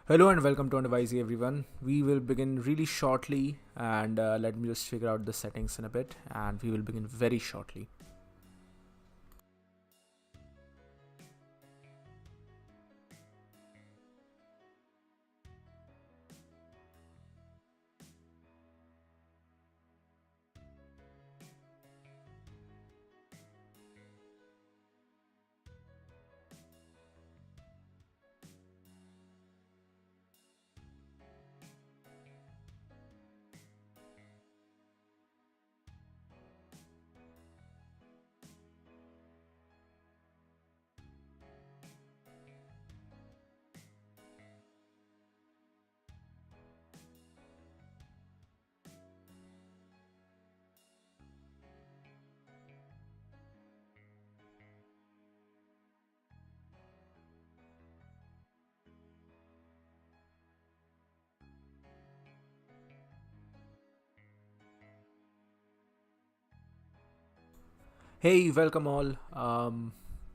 Hello and welcome to WhyZ everyone. We will begin really shortly and let me just figure out the settings in a bit and we will begin very shortly. Hey, welcome all.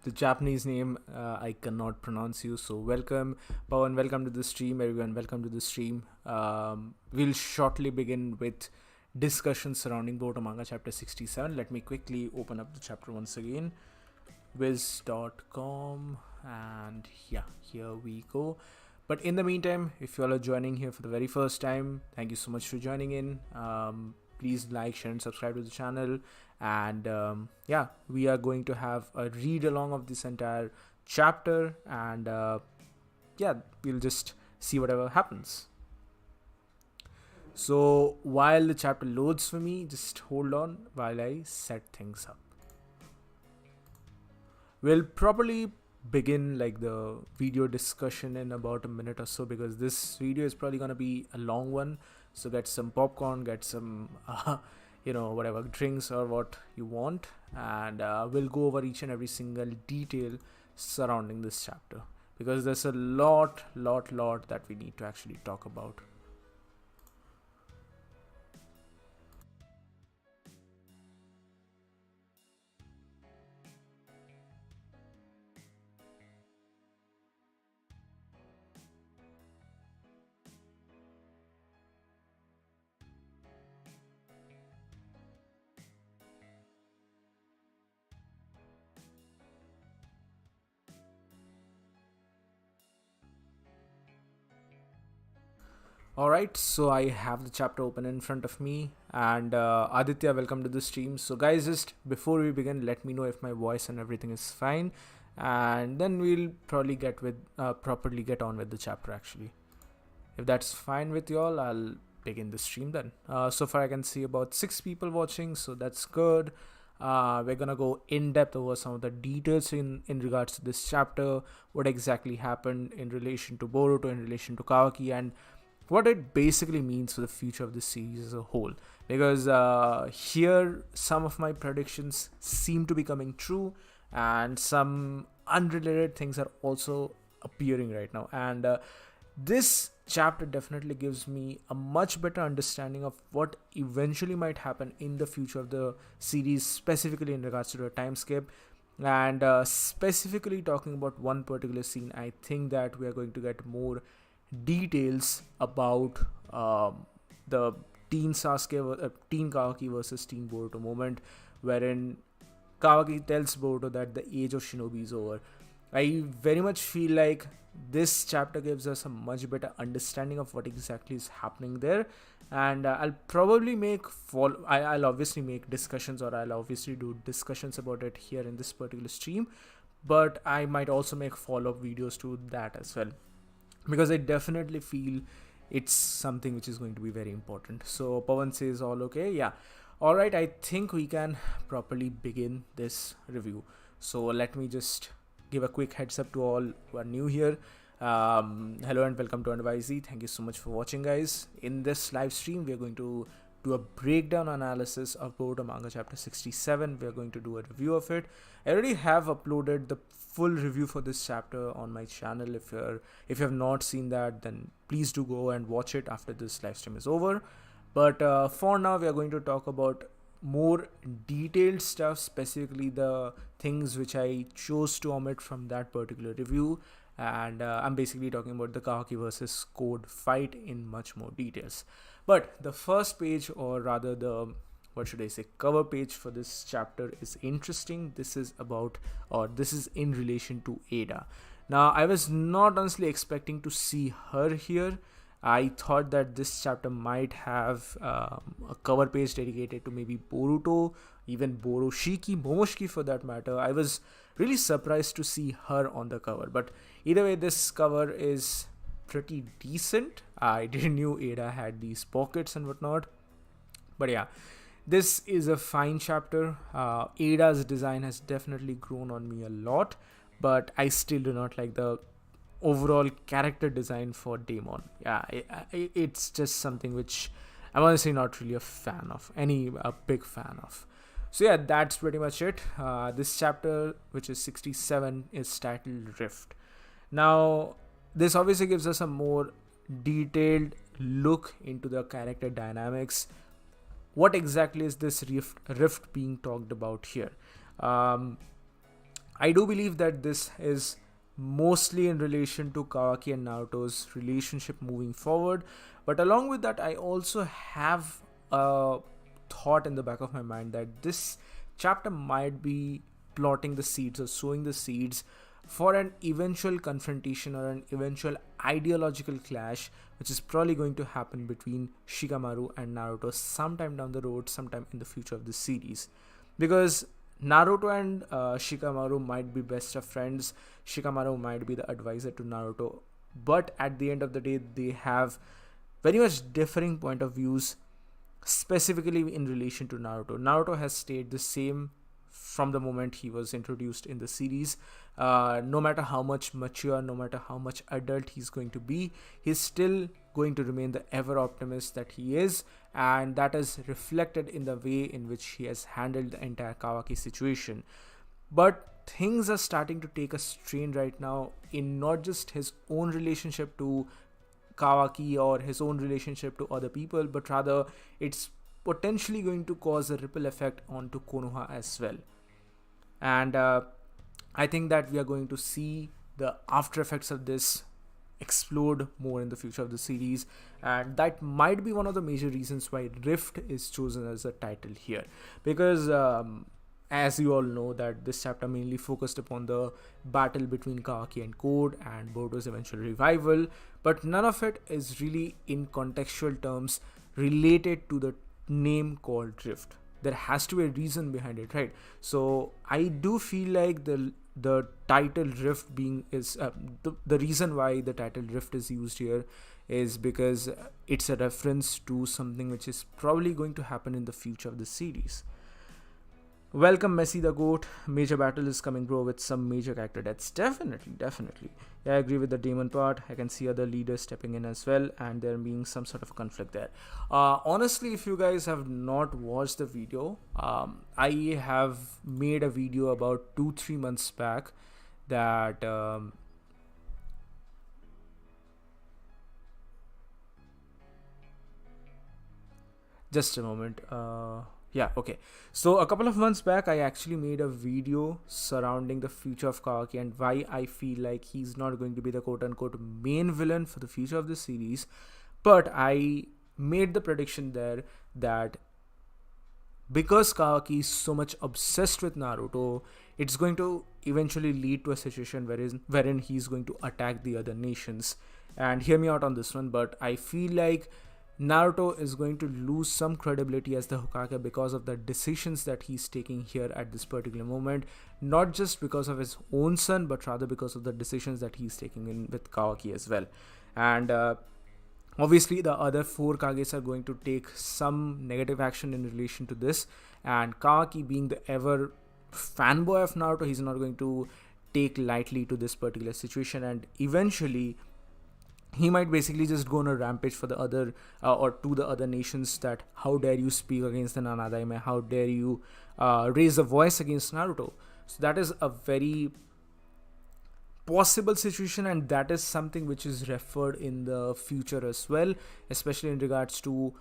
The Japanese name I cannot pronounce you, so welcome. Pawan, welcome to the stream. Everyone, welcome to the stream. We'll shortly begin with discussion surrounding Boruto Manga chapter 67. Let me quickly open up the chapter once again. WhyZ.com and yeah, here we go. But in the meantime, if you all are joining here for the very first time, thank you so much for joining in. Please like, share, and subscribe to the channel. And yeah, we are going to have a read along of this entire chapter, and yeah, we'll just see whatever happens. So while the chapter loads for me, just hold on while I set things up. We'll probably begin like the video discussion in about a minute or so because this video is probably gonna be a long one. So get some popcorn, get some whatever drinks or what you want, and we'll go over each and every single detail surrounding this chapter because there's a lot that we need to actually talk about. Alright, so I have the chapter open in front of me, and Aditya, welcome to the stream. So guys, just before we begin, let me know if my voice and everything is fine, and then we'll probably properly get on with the chapter actually. If that's fine with you all, I'll begin the stream then. So far I can see about 6 people watching, so that's good. We're gonna go in depth over some of the details in regards to this chapter, what exactly happened in relation to Boruto, in relation to Kawaki, and what it basically means for the future of the series as a whole. Because here some of my predictions seem to be coming true, and some unrelated things are also appearing right now. And this chapter definitely gives me a much better understanding of what eventually might happen in the future of the series, specifically in regards to the time skip. And specifically talking about one particular scene, I think that we are going to get more details about the Teen Kawaki versus Teen Boruto moment, wherein Kawaki tells Boruto that the age of shinobi is over. I very much feel like this chapter gives us a much better understanding of what exactly is happening there, and I'll probably I'll obviously make discussions, or I'll obviously do discussions about it here in this particular stream, but I might also make follow-up videos to that as well, because I definitely feel it's something which is going to be very important. So Pawan says all okay. Yeah. All right. I think we can properly begin this review. So let me just give a quick heads up to all who are new here. Hello and welcome to WhyZ. Thank you so much for watching, guys. In this live stream, we are going to do a breakdown analysis of Boruto Manga chapter 67. We are going to do a review of it. I already have uploaded the full review for this chapter on my channel. If you have not seen that, then please do go and watch it after this live stream is over. But for now, we are going to talk about more detailed stuff, specifically the things which I chose to omit from that particular review, and I'm basically talking about the Kawaki versus Code fight in much more details. But the first page, or rather the, what should I say, cover page for this chapter is interesting. This is about, or this is in relation to Ada. Now, I was not honestly expecting to see her here. I thought that this chapter might have a cover page dedicated to maybe Boruto, even Momoshiki for that matter. I was really surprised to see her on the cover. But either way, this cover is pretty decent. I didn't knew Ada had these pockets and whatnot. But yeah, this is a fine chapter. Ada's design has definitely grown on me a lot, but I still do not like the overall character design for Daemon. Yeah, it's just something which I'm honestly not really a big fan of. So yeah, that's pretty much it. This chapter, which is 67, is titled Rift. Now, this obviously gives us a more detailed look into the character dynamics. What exactly is this rift being talked about here? I do believe that this is mostly in relation to Kawaki and Naruto's relationship moving forward. But along with that, I also have a thought in the back of my mind that this chapter might be plotting the seeds or sowing the seeds for an eventual confrontation or an eventual ideological clash, which is probably going to happen between Shikamaru and Naruto sometime down the road, sometime in the future of this series. Because Naruto and Shikamaru might be best of friends. Shikamaru might be the advisor to Naruto. But at the end of the day, they have very much differing point of views, specifically in relation to Naruto. Naruto has stayed the same from the moment he was introduced in the series. No matter how much mature, no matter how much adult he's going to be, he's still going to remain the ever optimist that he is, and that is reflected in the way in which he has handled the entire Kawaki situation. But things are starting to take a strain right now in not just his own relationship to Kawaki or his own relationship to other people, but rather it's potentially going to cause a ripple effect onto Konoha as well. And I think that we are going to see the after effects of this explode more in the future of the series, and that might be one of the major reasons why Rift is chosen as a title here, because as you all know that this chapter mainly focused upon the battle between Kawaki and Code and Boruto's eventual revival, but none of it is really in contextual terms related to the name called Rift. There has to be a reason behind it, right? So I do feel like the title Rift being is the reason why the title Rift is used here is because it's a reference to something which is probably going to happen in the future of the series. Welcome Messi the Goat. Major battle is coming, bro, with some major character deaths. Definitely. Yeah, I agree with the demon part. I can see other leaders stepping in as well, and there being some sort of conflict there. Honestly, if you guys have not watched the video, I have made a video about 2-3 months back that just a moment. Yeah, okay. So a couple of months back, I actually made a video surrounding the future of Kawaki and why I feel like he's not going to be the quote-unquote main villain for the future of the series. But I made the prediction there that because Kawaki is so much obsessed with Naruto, it's going to eventually lead to a situation wherein he's going to attack the other nations. And hear me out on this one, but I feel like Naruto is going to lose some credibility as the Hokage because of the decisions that he's taking here at this particular moment, not just because of his own son, but rather because of the decisions that he's taking in with Kawaki as well. And obviously the other 4 Kages are going to take some negative action in relation to this, and Kawaki being the ever fanboy of Naruto, he's not going to take lightly to this particular situation, and eventually he might basically just go on a rampage for the other or to the other nations that how dare you speak against the Nanadaime, how dare you raise a voice against Naruto. So that is a very possible situation, and that is something which is referred in the future as well, especially in regards to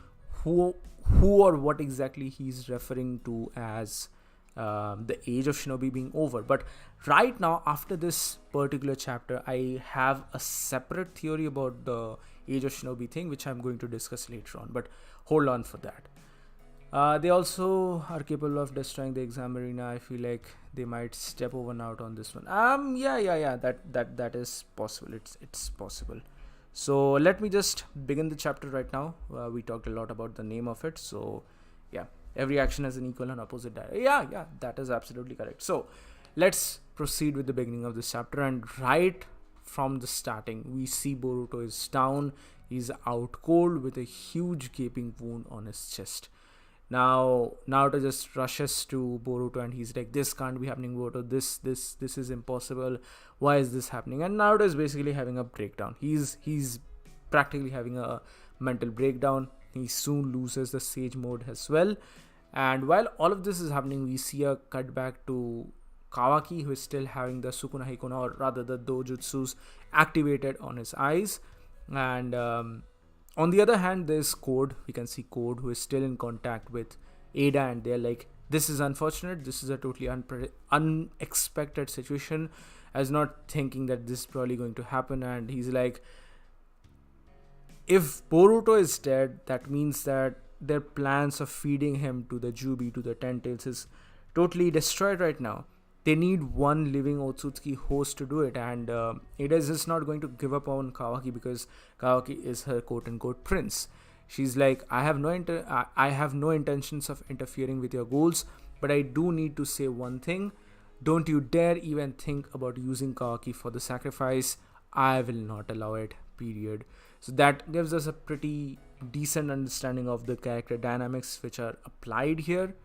who or what exactly he's referring to as the age of shinobi being over. But right now, after this particular chapter, I have a separate theory about the age of shinobi thing, which I'm going to discuss later on, but hold on for that. They also are capable of destroying the exam arena. I feel like they might step over and out on this one. Yeah. That is possible. It's possible. So let me just begin the chapter right now. We talked a lot about the name of it. So yeah, every action has an equal and opposite direction. Yeah, that is absolutely correct. So let's proceed with the beginning of this chapter. And right from the starting, we see Boruto is down. He's out cold with a huge gaping wound on his chest. Now Naruto just rushes to Boruto and he's like, this can't be happening, Boruto. This is impossible. Why is this happening? And Naruto is basically having a breakdown. He's practically having a mental breakdown. He soon loses the sage mode as well. And while all of this is happening, we see a cut back to Kawaki, who is still having the Sukuna Hikona, or rather the dojutsus, activated on his eyes. And on the other hand, there's Code. We can see Code, who is still in contact with Ada, and they're like, this is unfortunate. This is a totally unexpected situation. I was not thinking that this is probably going to happen. And he's like, if Boruto is dead, that means that their plans of feeding him to the Jubi, to the Ten Tails, is totally destroyed right now. They need one living Otsutsuki host to do it, and Ada is just not going to give up on Kawaki because Kawaki is her quote-unquote prince. She's like, I have no intentions of interfering with your goals, but I do need to say one thing. Don't you dare even think about using Kawaki for the sacrifice. I will not allow it, period. So that gives us a pretty decent understanding of the character dynamics which are applied here.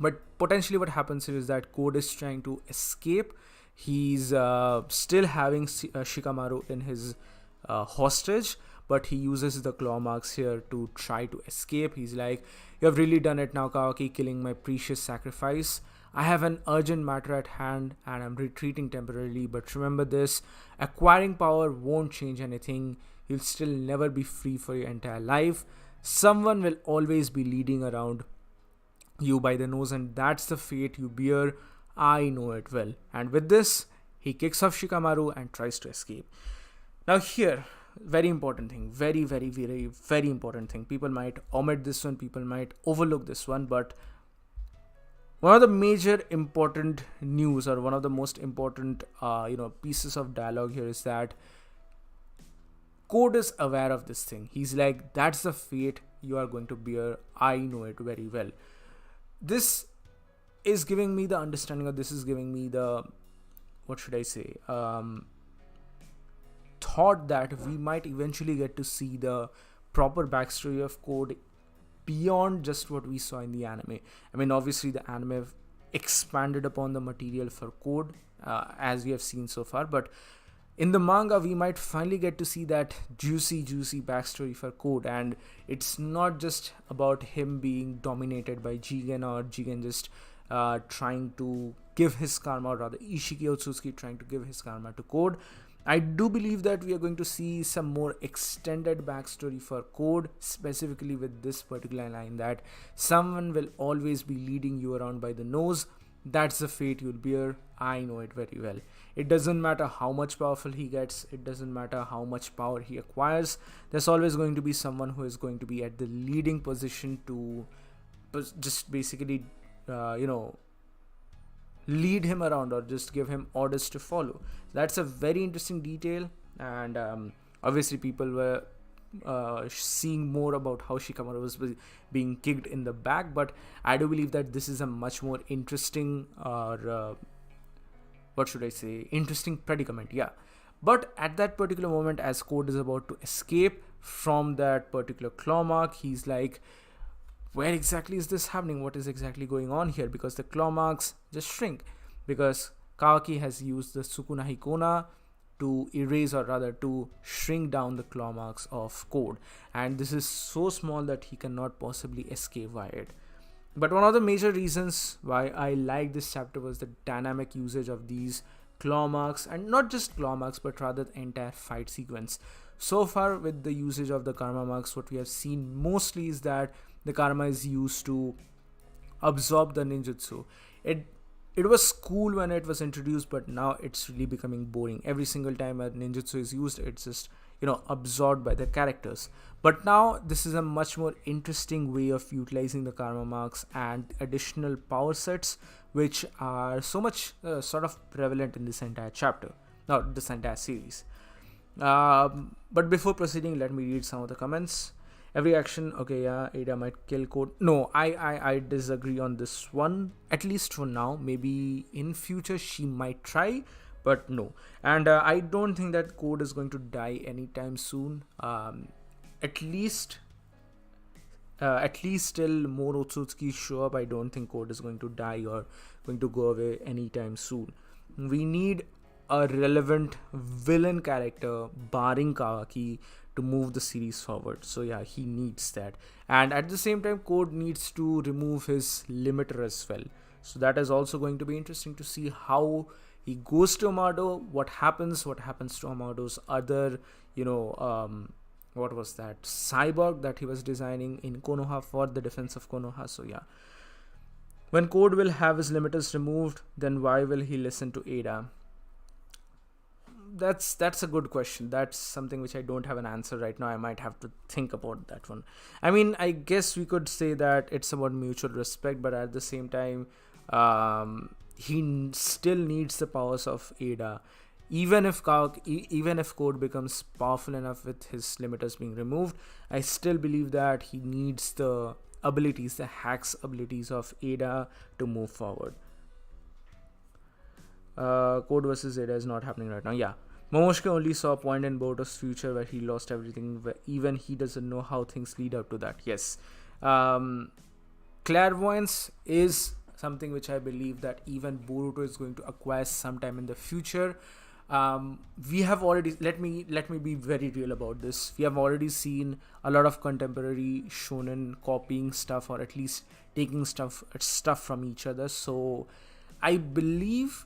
But potentially what happens here is that Code is trying to escape. He's still having Shikamaru in his hostage, but he uses the claw marks here to try to escape. He's like, you have really done it now, Kawaki, killing my precious sacrifice. I have an urgent matter at hand and I'm retreating temporarily, but remember this, acquiring power won't change anything. You'll still never be free for your entire life. Someone will always be leading around you by the nose, and that's the fate you bear. I know it well. And with this, he kicks off Shikamaru and tries to escape. Now here, very important thing, very important thing. People might omit this one, people might overlook this one, but one of the major important news, or one of the most important pieces of dialogue here, is that Code is aware of this thing. He's like, that's the fate you are going to bear. I know it very well. This is giving me the understanding, or this is giving me the, what should I say, thought that we might eventually get to see the proper backstory of Code beyond just what we saw in the anime. I mean, obviously the anime expanded upon the material for Code, as we have seen so far, but in the manga, we might finally get to see that juicy backstory for Code, and it's not just about him being dominated by Jigen, or Jigen just trying to give his karma, or rather Ishiki Otsutsuki trying to give his karma to Code. I do believe that we are going to see some more extended backstory for Code, specifically with this particular line that someone will always be leading you around by the nose. That's the fate you'll bear. I know it very well. It doesn't matter how much powerful he gets. It doesn't matter how much power he acquires. There's always going to be someone who is going to be at the leading position to just basically, lead him around, or just give him orders to follow. That's a very interesting detail, and obviously people were seeing more about how Shikamaru was being kicked in the back, but I do believe that this is a much more interesting, or interesting predicament. Yeah, but at that particular moment, as Code is about to escape from that particular claw mark, he's like, where exactly is this happening? What is exactly going on here? Because the claw marks just shrink, because Kawaki has used the Sukuna Hikona to erase, or rather to shrink down the claw marks of Code, and this is so small that he cannot possibly escape via it. But one of the major reasons why I like this chapter was the dynamic usage of these claw marks, and not just claw marks, but rather the entire fight sequence. So far with the usage of the karma marks, what we have seen mostly is that the karma is used to absorb the ninjutsu. It was cool when it was introduced, but now it's really becoming boring. Every single time a ninjutsu is used, it's just absorbed by the characters. But now this is a much more interesting way of utilizing the karma marks and additional power sets, which are so much sort of prevalent in this entire chapter, not this entire series. But before proceeding, let me read some of the comments. Every action, okay, yeah, Ada might kill Code. No, I disagree on this one, at least for now. Maybe in future she might try, but no. And I don't think that Code is going to die anytime soon. At least till more Otsutsuki show up, I don't think Code is going to die or going to go away anytime soon. We need a relevant villain character, barring Kawaki, to move the series forward. So yeah, he needs that. And at the same time, Code needs to remove his limiter as well. So that is also going to be interesting to see how he goes to Amado, what happens to Amado's other, what was that, cyborg that he was designing in Konoha for the defense of Konoha. So yeah, when Code will have his limiters removed, then why will he listen to Ada? That's a good question. That's something which I don't have an answer right now. I might have to think about that one. I mean, I guess we could say that it's about mutual respect, but at the same time, he still needs the powers of Ada. Even if Code becomes powerful enough with his limiters being removed, I still believe that he needs the abilities, the hacks abilities of Ada to move forward. Code versus Ada is not happening right now. Yeah, Momoshika only saw a point in Boruto's future where he lost everything, where even he doesn't know how things lead up to that. Yes, clairvoyance is something which I believe that even Boruto is going to acquire sometime in the future. We have already, let me be very real about this. We have already seen a lot of contemporary shonen copying stuff, or at least taking stuff from each other. So I believe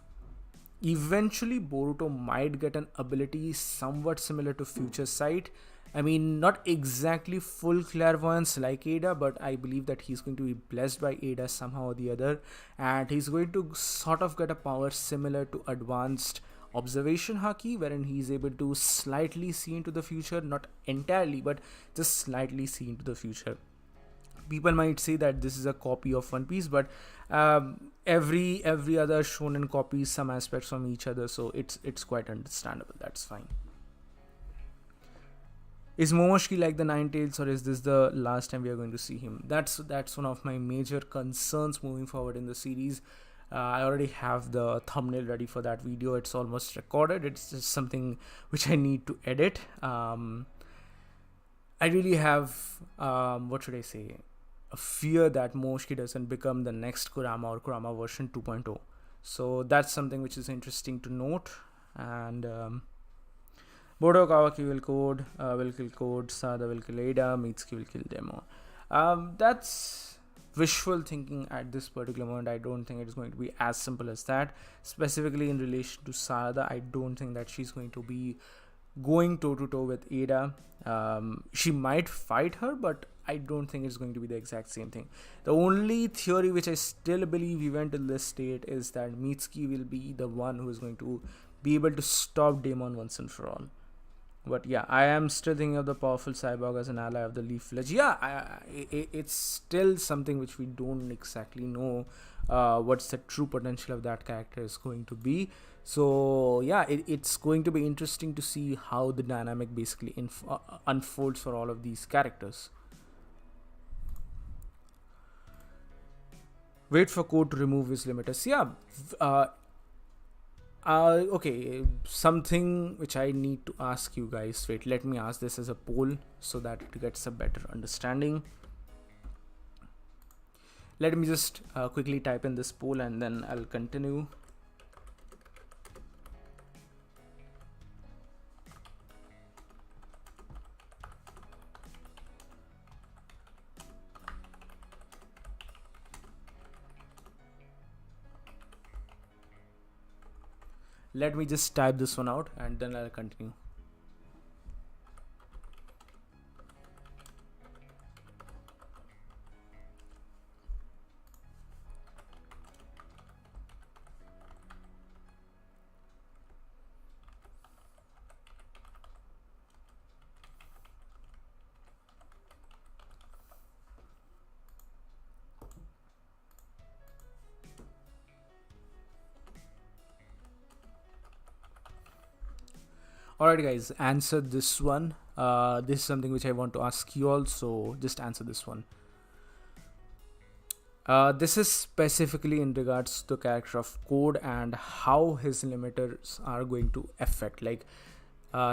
eventually Boruto might get an ability somewhat similar to Future Sight. I mean, not exactly full clairvoyance like Ada, but I believe that he's going to be blessed by Ada somehow or the other, and he's going to sort of get a power similar to advanced observation haki, wherein he's able to slightly see into the future, not entirely, but just slightly see into the future. People might say that this is a copy of One Piece, but every other shonen copies some aspects from each other, so it's quite understandable. That's fine. Is Momoshiki like the Ninetales, or is this the last time we are going to see him? That's one of my major concerns moving forward in the series. I already have the thumbnail ready for that video. It's almost recorded. It's just something which I need to edit. I really have, what should I say, a fear that Momoshiki doesn't become the next Kurama or Kurama version 2.0. So that's something which is interesting to note. And Bodo Kawaki will kill Code, Sada will kill Ada, Mitsuki will kill Demo. That's wishful thinking at this particular moment. I don't think it's going to be as simple as that. Specifically in relation to Sada, I don't think that she's going to be going toe-to-toe with Ada. She might fight her, but I don't think it's going to be the exact same thing. The only theory which I still believe even to this state is that Mitsuki will be the one who is going to be able to stop Daemon once and for all. But yeah, I am still thinking of the powerful cyborg as an ally of the Leaf Village. Yeah, it's still something which we don't exactly know what's the true potential of that character is going to be. So yeah, it's going to be interesting to see how the dynamic basically unfolds for all of these characters. Wait for Code to remove his limiters. Yeah, okay, something which I need to ask you guys. Wait, let me ask this as a poll so that it gets a better understanding. Let me just quickly type in this poll and then I'll continue. Let me just type this one out and then I'll continue. Alright, guys, answer this one. This is something which I want to ask you all, so just answer this one. This is specifically in regards to the character of Code and how his limiters are going to affect. Like,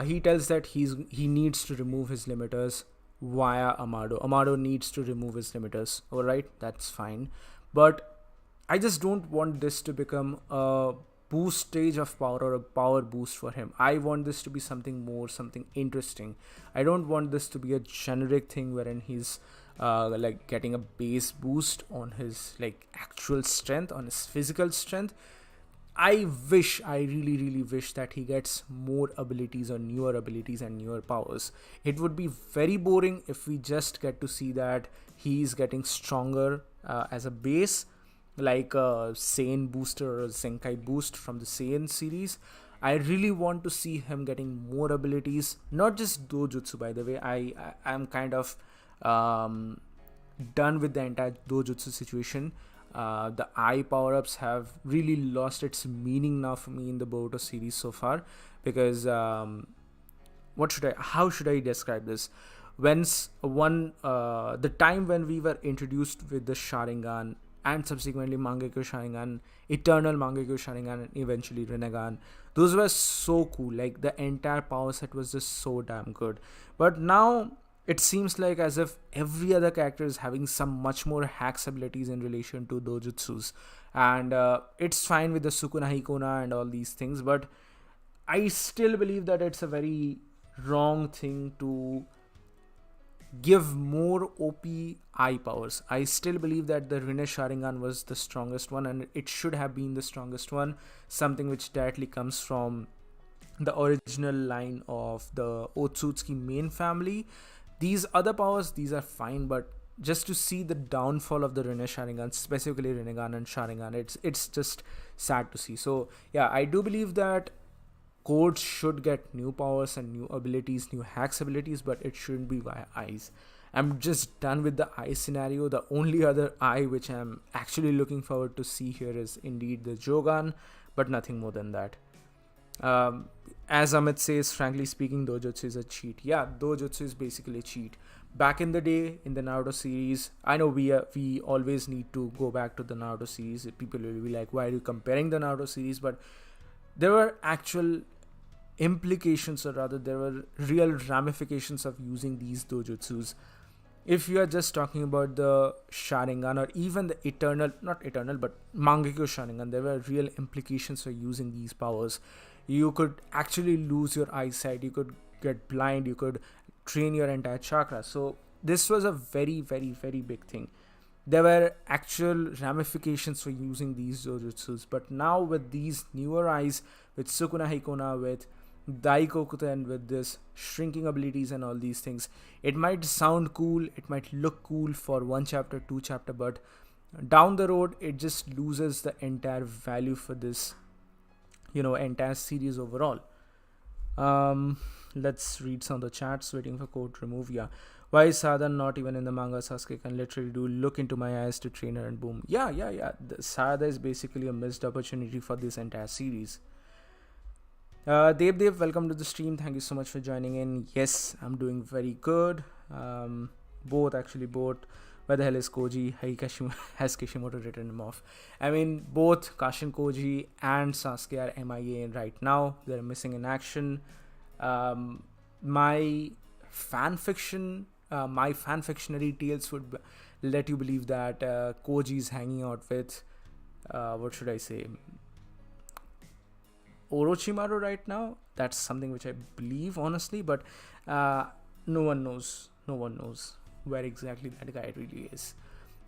he tells that he needs to remove his limiters via Amado. Amado needs to remove his limiters. Alright, that's fine. But I just don't want this to become a boost stage of power or a power boost for him. I want this to be something more, something interesting. I don't want this to be a generic thing wherein he's like getting a base boost on his like actual strength, on his physical strength. I really wish that he gets more abilities or newer abilities and newer powers. It would be very boring if we just get to see that he's getting stronger as a base, like a Saiyan booster or a Zenkai boost from the Saiyan series. I really want to see him getting more abilities, not just dojutsu, by the way. I'm kind of done with the entire dojutsu situation. The eye power-ups have really lost its meaning now for me in the Boruto series so far, because how should I describe this? The time when we were introduced with the Sharingan and subsequently Mangekyo Sharingan, Eternal Mangekyo Sharingan, and eventually Rinnegan, those were so cool. Like, the entire power set was just so damn good. But now it seems like as if every other character is having some much more hacks abilities in relation to dojutsus, and it's fine with the Sukuna Hikona and all these things, but I still believe that it's a very wrong thing to give more OP eye powers. I still believe that the Rinne Sharingan was the strongest one, and it should have been the strongest one, something which directly comes from the original line of the Otsutsuki main family. These other powers, these are fine, but just to see the downfall of the Rinne Sharingan, specifically Rinnegan and Sharingan, it's just sad to see. So yeah, I do believe that Code should get new powers and new abilities, new hacks abilities, but it shouldn't be via eyes. I'm just done with the eye scenario. The only other eye which I'm actually looking forward to see here is indeed the Jogan, but nothing more than that. As Amit says, frankly speaking, dojutsu is a cheat. Yeah, dojutsu is basically a cheat. Back in the day, in the Naruto series, I know we always need to go back to the Naruto series. People will be like, why are you comparing the Naruto series? But there were actual implications, or rather there were real ramifications of using these dojutsus. If you are just talking about the Sharingan or even the not eternal, but Mangekyo Sharingan, there were real implications for using these powers. You could actually lose your eyesight, you could get blind, you could drain your entire chakra. So this was a very big thing. There were actual ramifications for using these dojutsus, but now with these newer eyes, with Sukuna Hikona, with Daikokuta, and with this shrinking abilities and all these things, it might sound cool, it might look cool for 1 chapter, 2 chapter, but down the road it just loses the entire value for this, entire series overall. Let's read some of the chats. Waiting for Code to remove. Yeah, why is Sadhan not even in the manga? Sasuke can literally do look into my eyes to train her, and boom. Yeah. Sada is basically a missed opportunity for this entire series. Dev, welcome to the stream. Thank you so much for joining in. Yes, I'm doing very good. Both. Where the hell is Koji? Has Kishimoto written him off? I mean, both Kashin Koji and Sasuke are MIA right now. They're missing in action. My fanfictionary tales would let you believe that Koji is hanging out with, what should I say, Orochimaru right now. That's something which I believe, honestly, but no one knows where exactly that guy really is.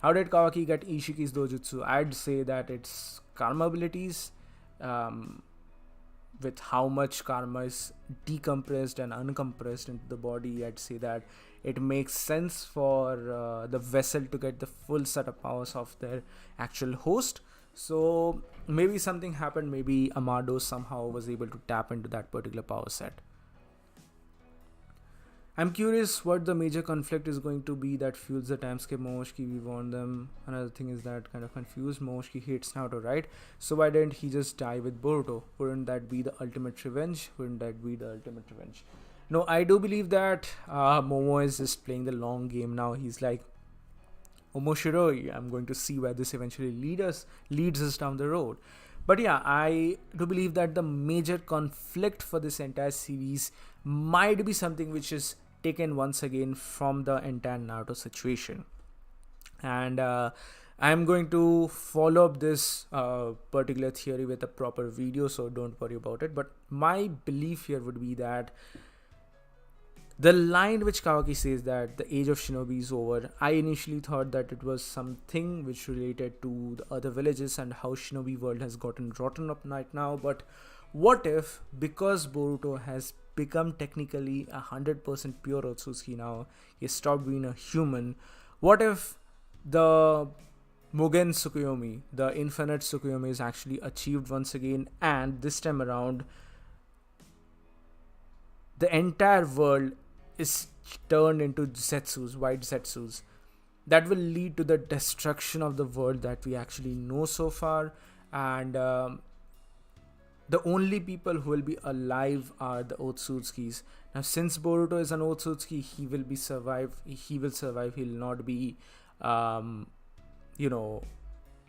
How did Kawaki get Ishiki's dojutsu? I'd say that it's karma abilities. With how much karma is decompressed and uncompressed into the body, I'd say that it makes sense for the vessel to get the full set of powers of their actual host. So maybe something happened, maybe Amado somehow was able to tap into that particular power set. I'm curious what the major conflict is going to be that fuels the time skip Momoshiki. We want them. Another thing is that kind of confused. Momoshiki hates Naruto, right? So why didn't he just die with Boruto? Wouldn't that be the ultimate revenge? Wouldn't that be the ultimate revenge? No, I do believe that Momo is just playing the long game now. He's like, Omoshiroi, I'm going to see where this eventually leads us down the road. But yeah, I do believe that the major conflict for this entire series might be something which is taken once again from the entire Naruto situation. And I'm going to follow up this particular theory with a proper video, so don't worry about it. But my belief here would be that the line which Kawaki says that the age of shinobi is over, I initially thought that it was something which related to the other villages and how shinobi world has gotten rotten up right now. But what if, because Boruto has become technically 100% pure Otsutsuki now, he stopped being a human, what if the Mugen Tsukuyomi, the infinite Tsukuyomi, is actually achieved once again, and this time around the entire world is turned into Zetsus, white Zetsus. That will lead to the destruction of the world that we actually know so far, and the only people who will be alive are the Otsutskis. Now, since Boruto is an Otsutsuki, he will survive. He'll not be,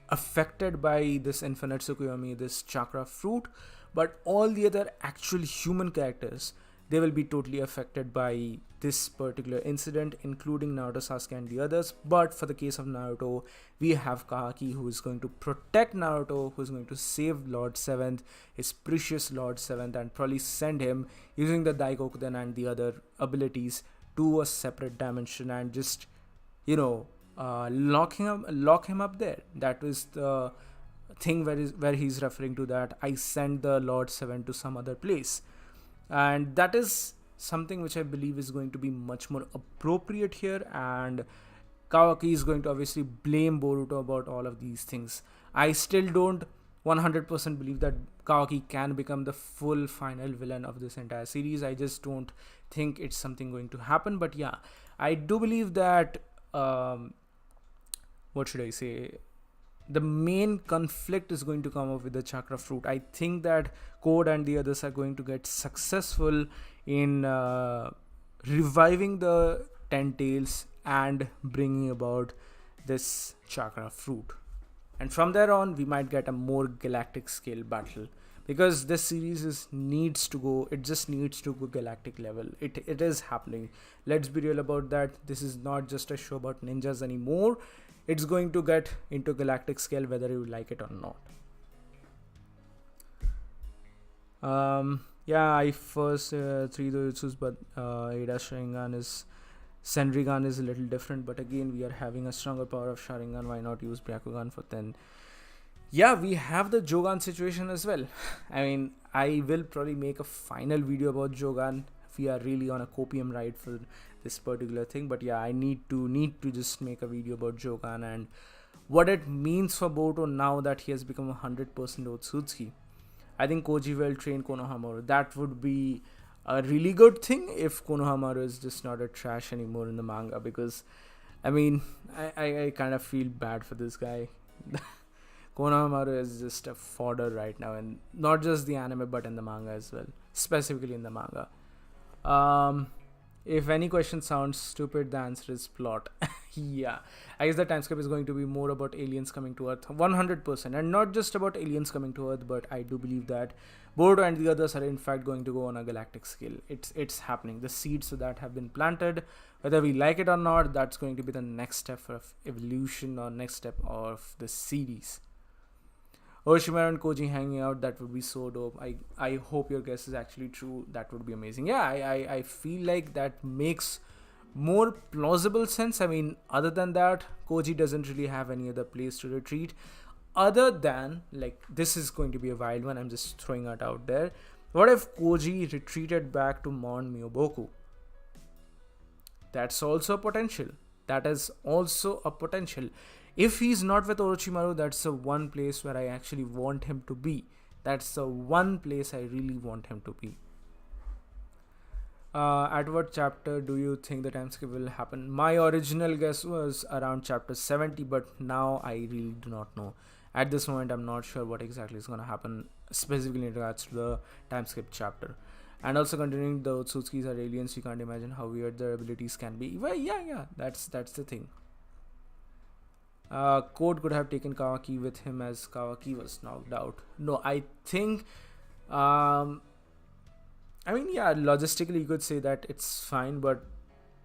affected by this infinite Tsukuyomi, this chakra fruit. But all the other actual human characters, they will be totally affected by this particular incident, including Naruto, Sasuke, and the others. But for the case of Naruto, we have Kahaki, who is going to protect Naruto, who is going to save Lord 7th, his precious Lord 7th, and probably send him using the Daikokuden and the other abilities to a separate dimension and just, lock him up there. That is the thing where he's referring to that I send the Lord 7 to some other place. And that is something which I believe is going to be much more appropriate here, and Kawaki is going to obviously blame Boruto about all of these things. I still don't 100% believe that Kawaki can become the full final villain of this entire series. I just don't think it's something going to happen. But yeah, I do believe that the main conflict is going to come up with the chakra fruit. I think that Code and the others are going to get successful in reviving the Ten Tails and bringing about this chakra fruit. And from there on, we might get a more galactic scale battle, because this series just needs to go galactic level. It is happening. Let's be real about that. This is not just a show about ninjas anymore. It's going to get into galactic scale whether you like it or not. I first three Dojutsus, but Ada's Senrigan is a little different. But again, we are having a stronger power of Sharingan. Why not use Byakugan for 10? Yeah, we have the Jogan situation as well. I mean, I will probably make a final video about Jogan. We are really on a copium ride for this particular thing, but yeah, I need to just make a video about Jogan and what it means for Boruto now that he has become 100% Otsutsuki. I think Koji will train Konohamaru. That would be a really good thing if Konohamaru is just not a trash anymore in the manga, because I mean, I kind of feel bad for this guy. Konohamaru is just a fodder right now, and not just the anime but in the manga as well, specifically in the manga. If any question sounds stupid, the answer is plot. Yeah, I guess the time skip is going to be more about aliens coming to Earth, 100%, and not just about aliens coming to Earth, but I do believe that Boruto and the others are in fact going to go on a galactic scale. It's happening. The seeds for that have been planted. Whether we like it or not, that's going to be the next step of evolution or next step of the series. Orochimaru and Koji hanging out, that would be so dope. I hope your guess is actually true. That would be amazing. Yeah, I feel like that makes more plausible sense. I mean, other than that, Koji doesn't really have any other place to retreat. Other than, like, this is going to be a wild one. I'm just throwing it out there. What if Koji retreated back to Mount Myoboku? That's also a potential. That is also a potential. If he's not with Orochimaru, that's the one place where I actually want him to be. That's the one place I really want him to be. At what chapter do you think the time skip will happen? My original guess was around chapter 70, but now I really do not know. At this moment, I'm not sure what exactly is going to happen, specifically in regards to the time skip chapter. And also, continuing, the Otsutskis are aliens. You can't imagine how weird their abilities can be. Well, yeah, that's the thing. Code could have taken Kawaki with him as Kawaki was knocked out. No, I think. I mean, yeah, logistically you could say that it's fine, but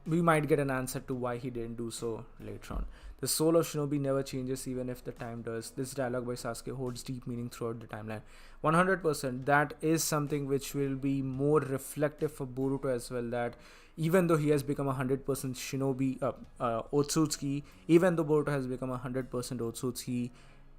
we might get an answer to why he didn't do so later on. The soul of Shinobi never changes even if the time does. This dialogue by Sasuke holds deep meaning throughout the timeline. 100%. That is something which will be more reflective for Boruto as well, that even though he has become 100% Shinobi, Otsutsuki, even though Boruto has become 100% Otsutsuki,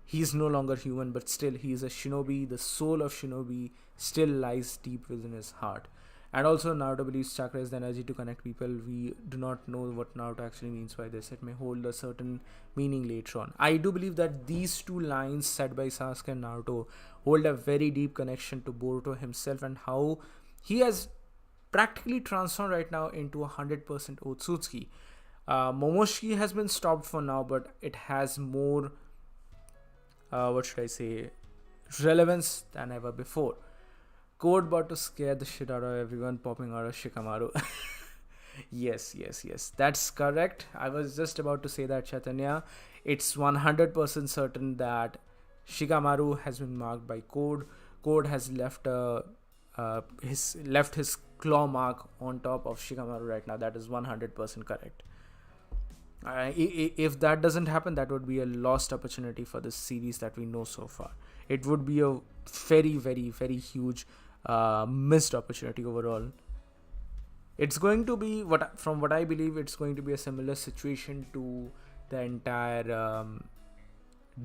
he's no longer human, but still he is a shinobi. The soul of shinobi still lies deep within his heart. And also, Naruto believes chakra is the energy to connect people. We do not know what Naruto actually means by this. It may hold a certain meaning later on. I do believe that these two lines said by Sasuke and Naruto hold a very deep connection to Boruto himself and how he has practically transformed right now into 100% Otsutsuki. Momoshiki has been stopped for now, but it has more relevance than ever before. Code about to scare the shit out of everyone, popping out of Shikamaru. yes, that's correct. I was just about to say that, Chaitanya. It's 100% certain that Shikamaru has been marked by Code. Code has left his claw mark on top of Shikamaru right now. That is 100% correct. If that doesn't happen, that would be a lost opportunity for this series that we know so far. It would be a very, very, very huge missed opportunity overall. It's going to be, from what I believe, it's going to be a similar situation to the entire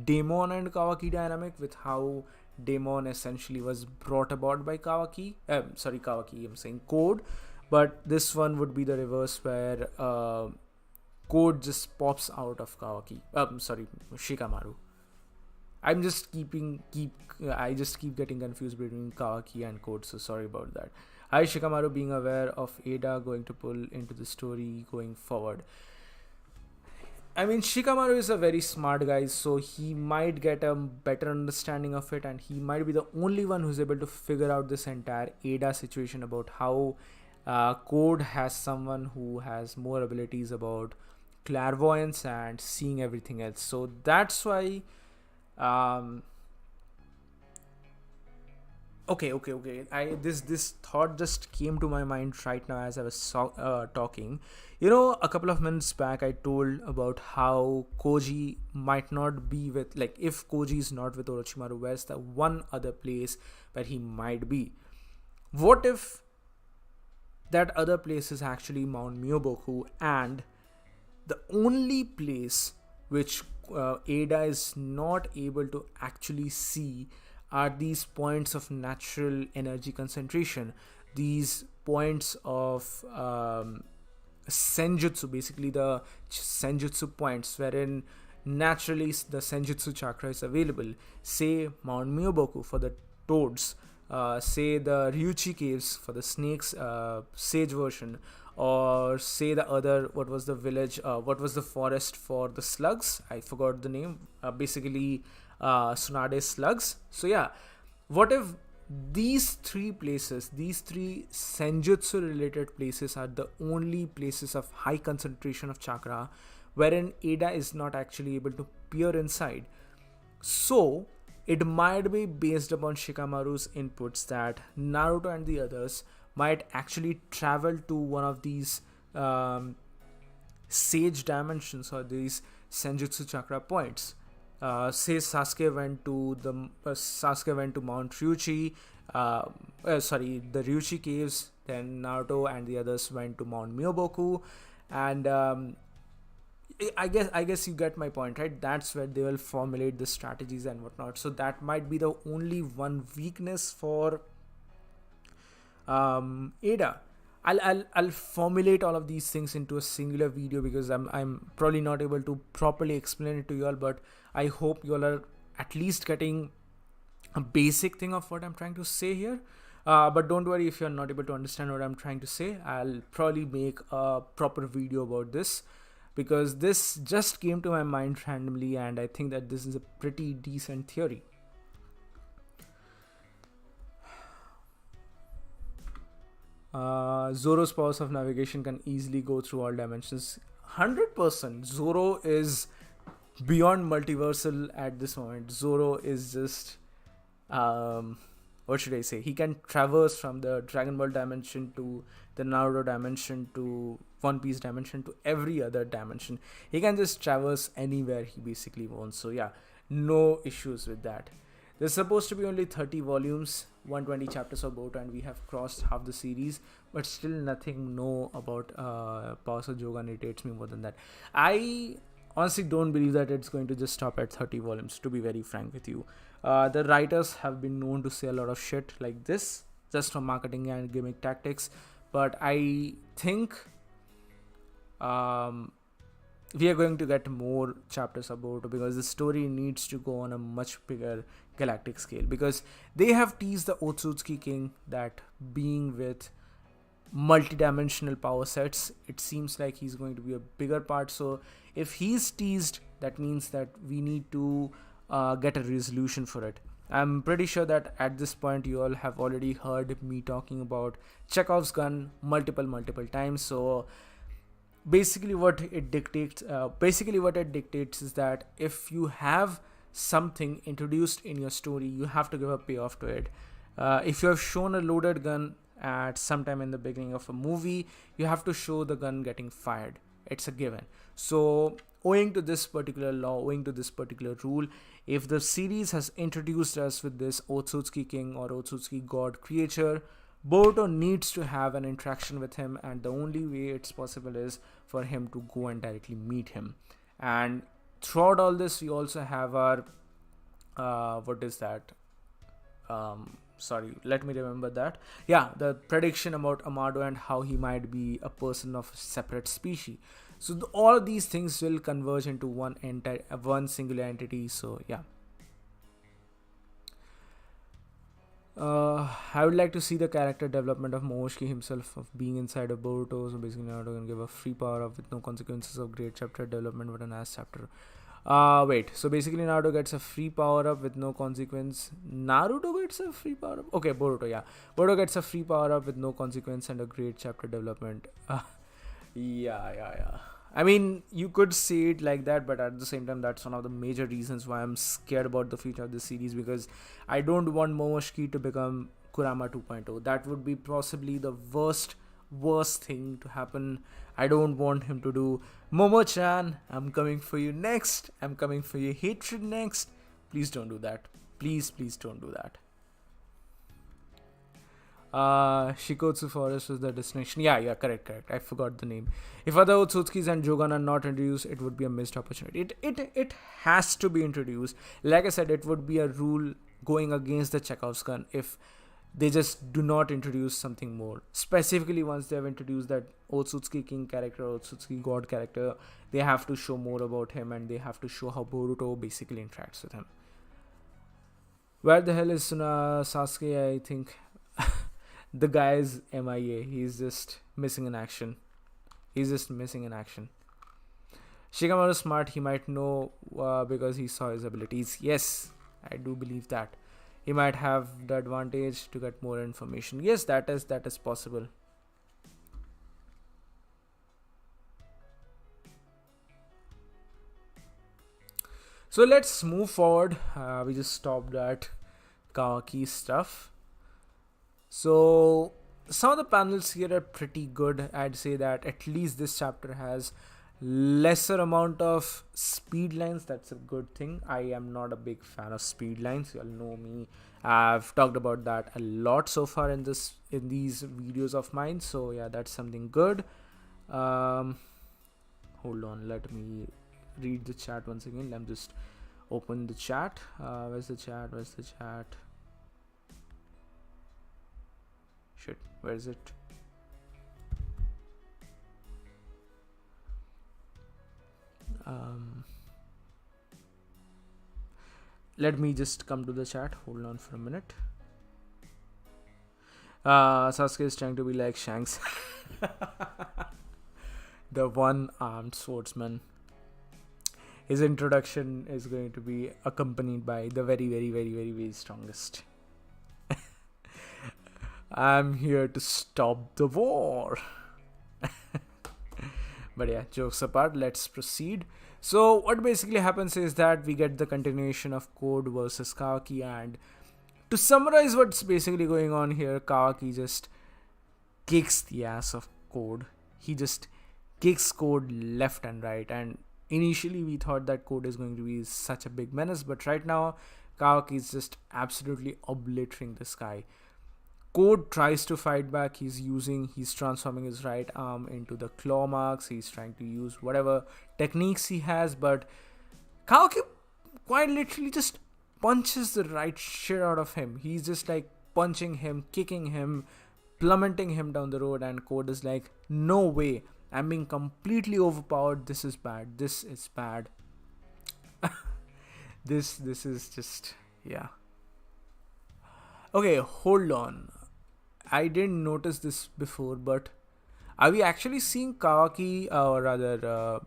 Daemon and Kawaki dynamic, with how Daemon essentially was brought about by Kawaki. Kawaki, I'm saying Code. But this one would be the reverse, where Code just pops out of Shikamaru. I just keep getting confused between Kawaki and Code, so sorry about that. Shikamaru being aware of Ada going to pull into the story going forward. I mean, Shikamaru is a very smart guy, so he might get a better understanding of it, and he might be the only one who's able to figure out this entire Ada situation, about how Code has someone who has more abilities about clairvoyance and seeing everything else. So that's why okay. This thought just came to my mind right now as I was talking. A couple of minutes back I told about how Koji might not be with, like, if Koji is not with Orochimaru, where's the one other place where he might be? What if that other place is actually Mount Myoboku, and the only place which Ada is not able to actually see are these points of natural energy concentration, these points of senjutsu, basically the senjutsu points wherein naturally the senjutsu chakra is available. Say Mount Myoboku for the toads, say the Ryuchi caves for the snakes, sage version, or say the other, what was the forest for the slugs? I forgot the name. Basically Tsunade slugs. So yeah, what if these three senjutsu related places are the only places of high concentration of chakra wherein Ada is not actually able to peer inside? So it might be based upon Shikamaru's inputs that Naruto and the others might actually travel to one of these sage dimensions, or these senjutsu chakra points. Say Sasuke went to Mount Ryuchi, the Ryuchi caves. Then Naruto and the others went to Mount Myoboku, and I guess you get my point, right? That's where they will formulate the strategies and whatnot. So that might be the only one weakness for Ada. I'll formulate all of these things into a singular video, because I'm probably not able to properly explain it to you all, but I hope you all are at least getting a basic thing of what I'm trying to say here. But don't worry if you're not able to understand what I'm trying to say. I'll probably make a proper video about this, because this just came to my mind randomly, and I think that this is a pretty decent theory. Zoro's powers of navigation can easily go through all dimensions. 100%. Zoro is beyond multiversal at this moment. Zoro is just, what should I say? He can traverse from the Dragon Ball dimension to the Naruto dimension to One Piece dimension to every other dimension. He can just traverse anywhere he basically wants. So yeah, no issues with that. There's supposed to be only 30 volumes, 120 chapters of Boruto, and we have crossed half the series, but still nothing about Powers of Jogan irritates me more than that. I honestly don't believe that it's going to just stop at 30 volumes, to be very frank with you. The writers have been known to say a lot of shit like this, just from marketing and gimmick tactics, but I think we are going to get more chapters about it, because the story needs to go on a much bigger galactic scale, because they have teased the Otsutsuki King, that being with multi-dimensional power sets, it seems like he's going to be a bigger part. So if he's teased, that means that we need to get a resolution for it. I'm pretty sure that at this point you all have already heard me talking about Chekhov's gun multiple times. So basically what it dictates is that if you have something introduced in your story, you have to give a payoff to it. If you have shown a loaded gun at some time in the beginning of a movie, you have to show the gun getting fired. It's a given. So owing to this particular law, owing to this particular rule, if the series has introduced us with this Otsutsuki King or Otsutsuki God creature, Boruto needs to have an interaction with him, and the only way it's possible is for him to go and directly meet him. And throughout all this, we also have our sorry, let me remember that. Yeah, the prediction about Amado and how he might be a person of a separate species. So all of these things will converge into one singular entity. So yeah. I would like to see the character development of Momoshiki himself, of being inside of Boruto. So basically, Naruto can give a free power up with no consequences of great chapter development, but an ass chapter. Wait. So basically, Naruto gets a free power up with no consequence. Naruto gets a free power up. Okay, Boruto. Yeah, Boruto gets a free power up with no consequence and a great chapter development. Yeah. I mean, you could say it like that, but at the same time, that's one of the major reasons why I'm scared about the future of this series, because I don't want Momoshiki to become Kurama 2.0. That would be possibly the worst thing to happen. I don't want him to do, Momo-chan, I'm coming for you next. I'm coming for your hatred next. Please don't do that. Please don't do that. Shikotsu Forest was the destination. Yeah, correct. I forgot the name. If other Otsutsukis and Jogan are not introduced, it would be a missed opportunity. It has to be introduced. Like I said, it would be a rule going against the Chekhov's gun if they just do not introduce something more. Specifically, once they have introduced that Otsutsuki King character, Otsutsuki God character, they have to show more about him, and they have to show how Boruto basically interacts with him. Where the hell is Sasuke? I think the guy is MIA. He's just missing in action. Shikamaru is smart. He might know because he saw his abilities. Yes, I do believe that. He might have the advantage to get more information. Yes, that is possible. So let's move forward. We just stopped at Kawaki stuff. So some of the panels here are pretty good. I'd say that at least this chapter has lesser amount of speed lines. That's a good thing. I am not a big fan of speed lines. You all know me. I've talked about that a lot so far in these videos of mine. So yeah, that's something good. Hold on, let me read the chat once again. Let me just open the chat. Where's the chat? Shit, where is it? Let me just come to the chat. Hold on for a minute. Sasuke is trying to be like Shanks, the one-armed swordsman. His introduction is going to be accompanied by the very, very, very, very, very strongest. I'm here to stop the war. But yeah, jokes apart, let's proceed. So what basically happens is that we get the continuation of Code versus Kawaki, and to summarize what's basically going on here, Kawaki just kicks the ass of Code. He just kicks Code left and right, and initially we thought that Code is going to be such a big menace, but right now Kawaki is just absolutely obliterating this guy. Code tries to fight back. He's transforming his right arm into the claw marks. He's trying to use whatever techniques he has, but Kawaki quite literally just punches the right shit out of him. He's just like punching him, kicking him, plummeting him down the road, and Code is like, no way, I'm being completely overpowered. This is bad. This is bad. This is just, yeah. Okay, hold on. I didn't notice this before, but are we actually seeing Kawaki, or rather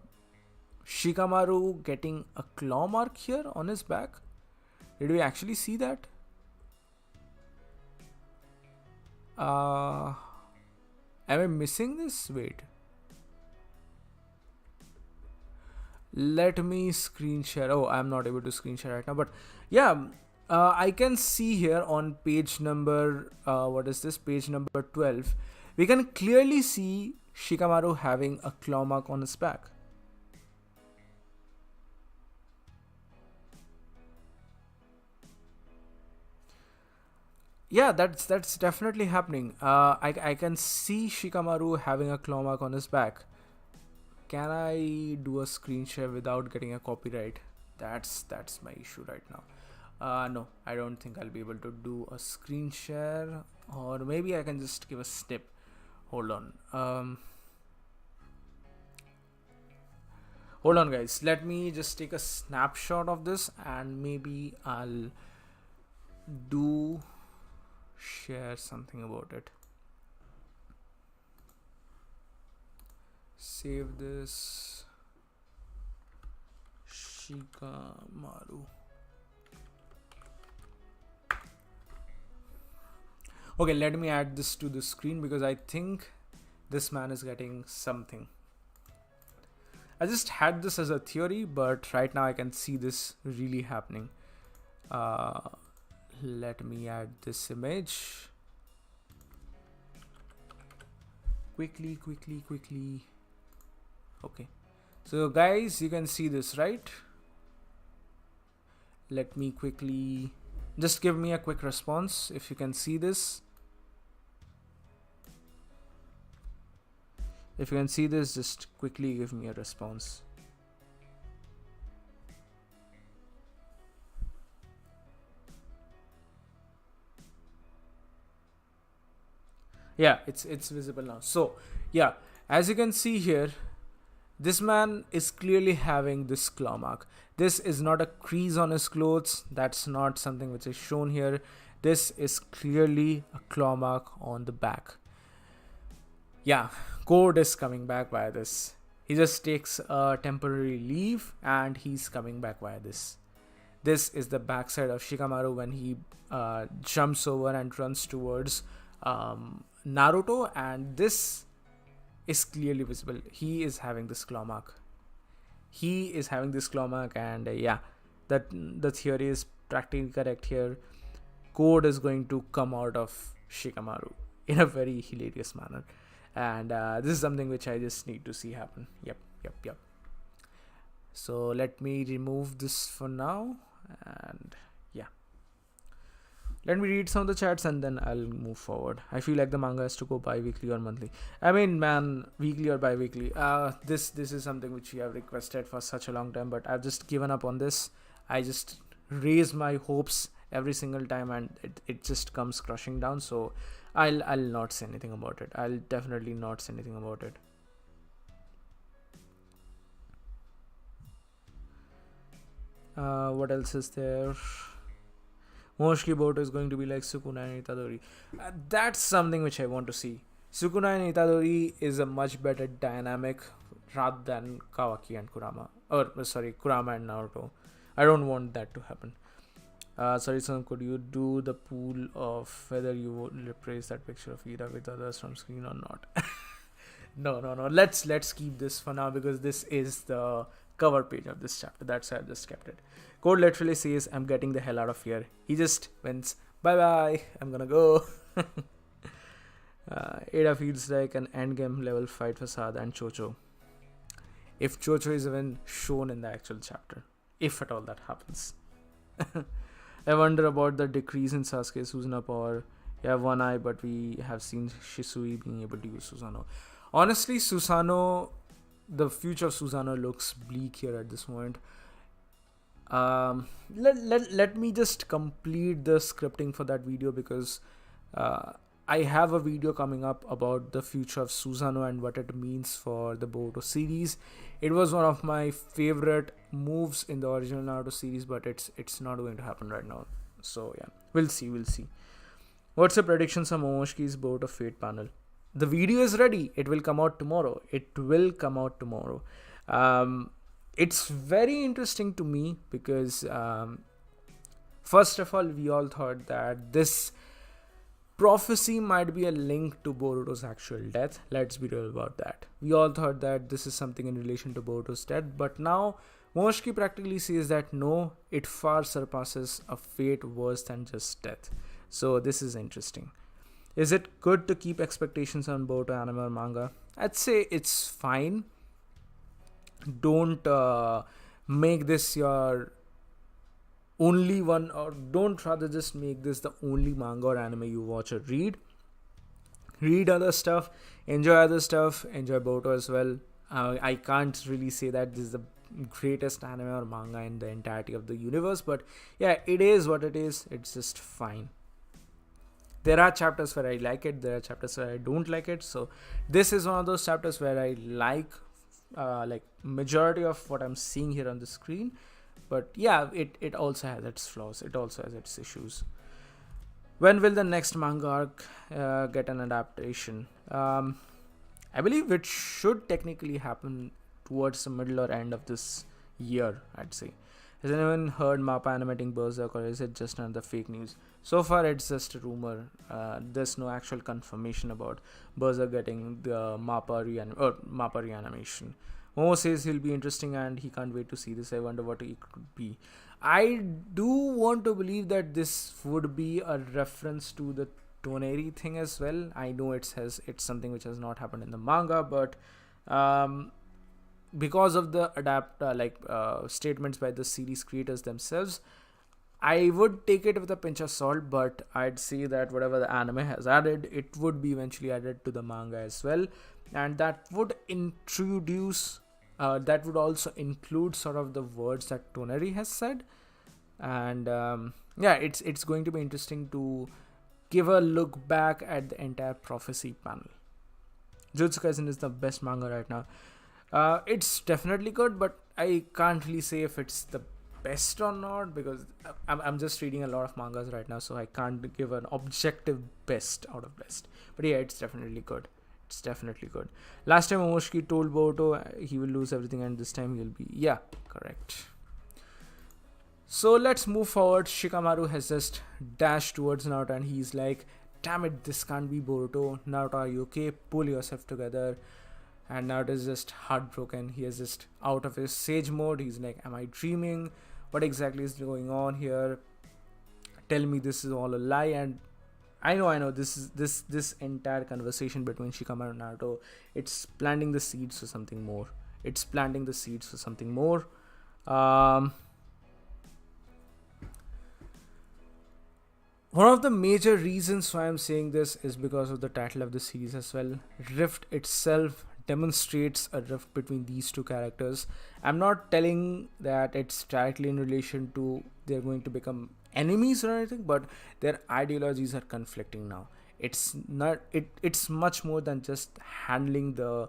Shikamaru, getting a claw mark here on his back? Did we actually see that? Am I missing this? Wait. Let me screen share. Oh, I'm not able to screen share right now, but yeah. I can see here on page number, what is this? Page number 12. We can clearly see Shikamaru having a claw mark on his back. Yeah, that's definitely happening. I can see Shikamaru having a claw mark on his back. Can I do a screen share without getting a copyright? That's my issue right now. No, I don't think I'll be able to do a screen share, or maybe I can just give a snip. Hold on. Hold on, guys. Let me just take a snapshot of this, and maybe I'll do share something about it. Save this. Shikamaru. Okay, let me add this to the screen because I think this man is getting something. I just had this as a theory, but right now I can see this really happening. Let me add this image. Quickly. Okay. So guys, you can see this, right? Let me quickly... Just give me a quick response if you can see this. If you can see this, just quickly give me a response. Yeah, it's visible now. So yeah, as you can see here, this man is clearly having this claw mark. This is not a crease on his clothes. That's not something which is shown here. This is clearly a claw mark on the back. Yeah, Code is coming back via this. He just takes a temporary leave and he's coming back via this. This is the backside of Shikamaru when he jumps over and runs towards Naruto, and this is clearly visible. He is having this claw mark. And yeah, that the theory is practically correct here. Code is going to come out of Shikamaru in a very hilarious manner, and this is something which I just need to see happen. Yep. So let me remove this for now, and yeah, let me read some of the chats and then I'll move forward. I feel like the manga has to go bi-weekly or monthly. I mean, man, weekly or bi-weekly. This is something which you have requested for such a long time, but I've just given up on this. I just raise my hopes every single time and it just comes crushing down. So I'll not say anything about it. I'll definitely not say anything about it. What else is there? Momoshiki Boruto is going to be like Sukuna and Itadori. That's something which I want to see. Sukuna and Itadori is a much better dynamic rather than Kawaki and Kurama. Kurama and Naruto. I don't want that to happen. Sorry, son, could you do the pool of whether you would replace that picture of Ida with others from screen or not? No. Let's keep this for now because this is the cover page of this chapter. That's why I just kept it. Code literally says, "I'm getting the hell out of here." He just went, "Bye bye, I'm gonna go." Ada feels like an endgame level fight for Sada and Chocho. If Chocho is even shown in the actual chapter, if at all that happens. I wonder about the decrease in Sasuke's Susanoo power. You have one eye, but we have seen Shisui being able to use Susanoo. Honestly, Susanoo, the future of Susanoo looks bleak here at this moment. Let me just complete the scripting for that video because I have a video coming up about the future of Susanoo and what it means for the Boruto series. It was one of my favorite moves in the original Naruto series, but it's not going to happen right now. So yeah, we'll see. What's the predictions on Momoshiki's Boruto Fate panel? The video is ready. It will come out tomorrow. It's very interesting to me because first of all, we all thought that this prophecy might be a link to Boruto's actual death. Let's be real about that. We all thought that this is something in relation to Boruto's death, but now Momoshiki practically says that no, it far surpasses a fate worse than just death. So this is interesting. Is it good to keep expectations on Boruto anime or manga? I'd say it's fine. Don't make this your only one, or don't rather just make this the only manga or anime you watch or read. Read other stuff, enjoy other stuff, enjoy Boruto as well. I can't really say that this is the greatest anime or manga in the entirety of the universe, but yeah, it is what it is. It's just fine. There are chapters where I like it, there are chapters where I don't like it. So this is one of those chapters where I like majority of what I'm seeing here on the screen. But yeah, it also has its flaws. It also has its issues. When will the next manga arc get an adaptation? I believe it should technically happen towards the middle or end of this year, I'd say. Has anyone heard Mappa animating Berserk, or is it just another fake news? So far, it's just a rumor. There's no actual confirmation about Berserk getting the Mappa reanimation. Momo says he'll be interesting and he can't wait to see this. I wonder what it could be. I do want to believe that this would be a reference to the Toneri thing as well. I know it's something which has not happened in the manga, but because of the statements by the series creators themselves, I would take it with a pinch of salt, but I'd say that whatever the anime has added, it would be eventually added to the manga as well, and that would introduce that would also include sort of the words that Toneri has said. And it's going to be interesting to give a look back at the entire prophecy panel. Jujutsu Kaisen is the best manga right now. It's definitely good, but I can't really say if it's the best or not because I'm just reading a lot of mangas right now, so I can't give an objective best out of best. But yeah, it's definitely good. Last time Momoshiki told Boruto he will lose everything, and this time he'll be... Yeah, correct. So let's move forward. Shikamaru has just dashed towards Naruto and he's like, damn it, this can't be Boruto. Naruto, are you okay? Pull yourself together. And Naruto is just heartbroken. He is just out of his sage mode. He's like, am I dreaming? What exactly is going on here? Tell me this is all a lie. And I know this entire conversation between Shikamaru and Naruto, it's planting the seeds for something more. One of the major reasons why I'm saying this is because of the title of the series as well. Rift itself demonstrates a rift between these two characters. I'm not telling that it's directly in relation to they're going to become enemies or anything, but their ideologies are conflicting now. It's much more than just handling the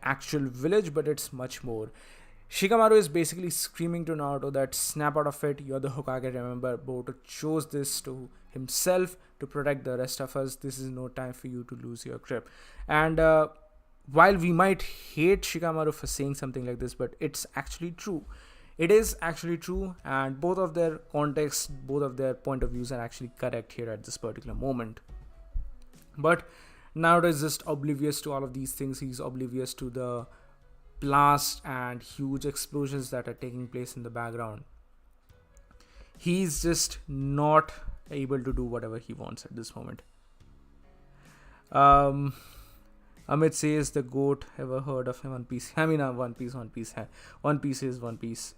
actual village, but it's much more. Shikamaru is basically screaming to Naruto that snap out of it, you're the Hokage, remember, Boruto chose this to himself to protect the rest of us, this is no time for you to lose your grip. And while we might hate Shikamaru for saying something like this, but it's actually true. It is actually true, and both of their contexts, both of their point of views are actually correct here at this particular moment. But Naruto is just oblivious to all of these things. He's oblivious to the blast and huge explosions that are taking place in the background. He's just not able to do whatever he wants at this moment. Amit says the GOAT. Ever heard of him? One Piece. I mean, One Piece. One Piece is One Piece.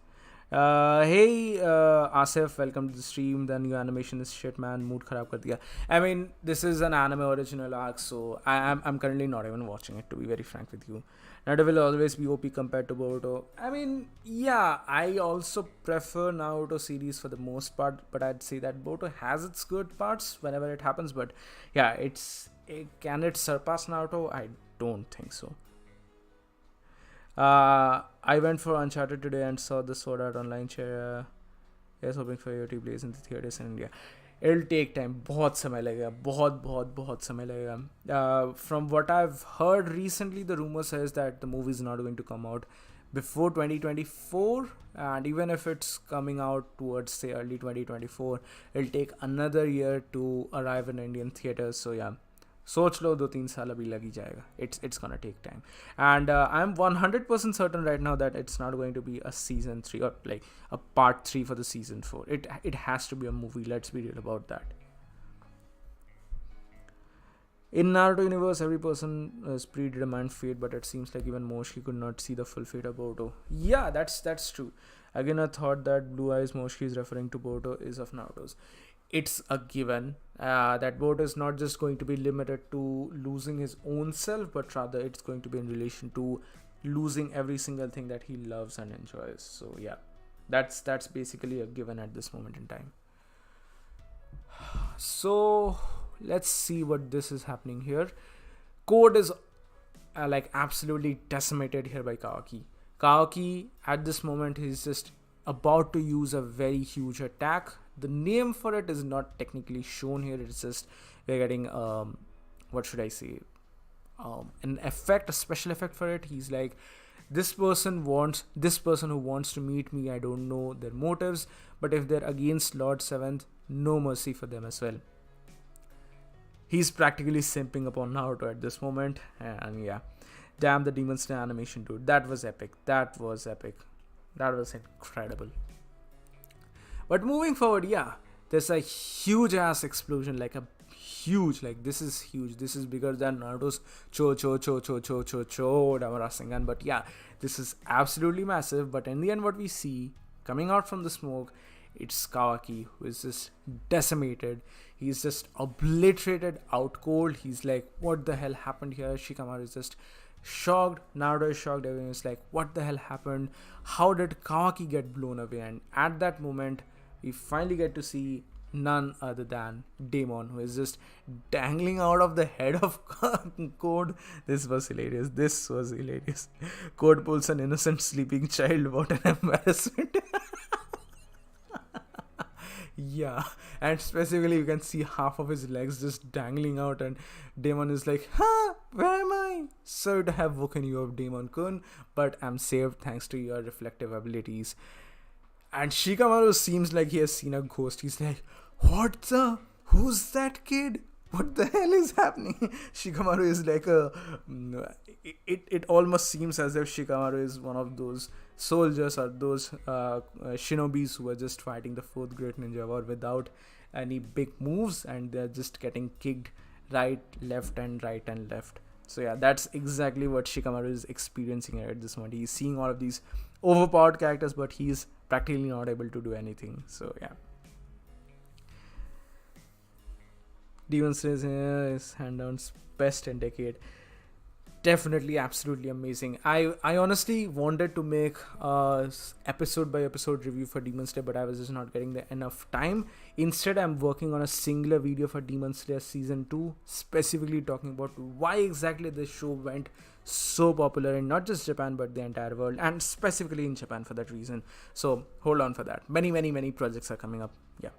Hey Asif, welcome to the stream. The new animation is shit, man. Mood kharab kar diya. I mean, this is an anime original arc, so I'm currently not even watching it, to be very frank with you. Naruto will always be OP compared to Boruto. I mean, yeah, I also prefer Naruto series for the most part, but I'd say that Boruto has its good parts whenever it happens. But yeah, can it surpass Naruto? I don't think so. I went for Uncharted today and saw the Sword Art Online chair. Yes, hoping for you to blaze in the theaters in India. It'll take time. बहुत समय लगेगा. बहुत समय लगेगा. From what I've heard recently, the rumor says that the movie is not going to come out before 2024, and even if it's coming out towards say early 2024, it'll take another year to arrive in Indian theaters. So yeah. सोच लो 2-3 साल अभी लग ही जाएगा. It's gonna take time, and I'm 100% certain right now that it's not going to be a season 3 or like a part 3 for the season 4. It has to be a movie. Let's be real about that. In Naruto universe, every person is predetermined fate, but it seems like even Moshi could not see the full fate of Boruto. Yeah, that's true. Again, I thought that Blue Eyes Moshi is referring to Boruto is of Naruto's. It's a given that Boruto is not just going to be limited to losing his own self, but rather it's going to be in relation to losing every single thing that he loves and enjoys. So yeah, that's basically a given at this moment in time. So let's see what this is happening here. Code is like absolutely decimated here by Kawaki. Kawaki at this moment is just about to use a very huge attack. The name for it is not technically shown here. It's just we're getting what should I say, an effect, a special effect for it. He's like, this person who wants to meet me, I don't know their motives, but if they're against Lord Seventh, no mercy for them as well. He's practically simping upon Naruto at this moment, and yeah, damn, the Demon Slayer animation, dude, that was epic. That was incredible. But moving forward, yeah, there's a huge ass explosion, like this is huge. This is bigger than Naruto's Cho Rasengan. But yeah, this is absolutely massive. But in the end, what we see coming out from the smoke, it's Kawaki, who is just decimated. He's just obliterated, out cold. He's like, what the hell happened here? Shikamaru is just shocked. Naruto is shocked. Everyone is like, what the hell happened? How did Kawaki get blown away? And at that moment, we finally get to see none other than Daemon, who is just dangling out of the head of Code. This was hilarious. Code pulls an innocent sleeping child. What an embarrassment. Yeah, and specifically you can see half of his legs just dangling out, and Daemon is like, where am I? Sorry to have woken you up, Daemon-kun, but I'm saved thanks to your reflective abilities. And Shikamaru seems like he has seen a ghost. He's like, who's that kid? What the hell is happening? Shikamaru is like it almost seems as if Shikamaru is one of those soldiers or those shinobis who are just fighting the 4th Great Ninja War without any big moves, and they're just getting kicked right, left. So yeah, that's exactly what Shikamaru is experiencing at this moment. He's seeing all of these overpowered characters, but he's practically not able to do anything. So yeah. Demon Slayer is hand down's best in decade. Definitely, absolutely amazing. I honestly wanted to make a episode by episode review for Demon Slayer, but I was just not getting the enough time. Instead, I'm working on a singular video for Demon Slayer season 2, specifically talking about why exactly this show went so popular in not just Japan but the entire world, and specifically in Japan for that reason. So hold on for that. Many projects are coming up. Yeah.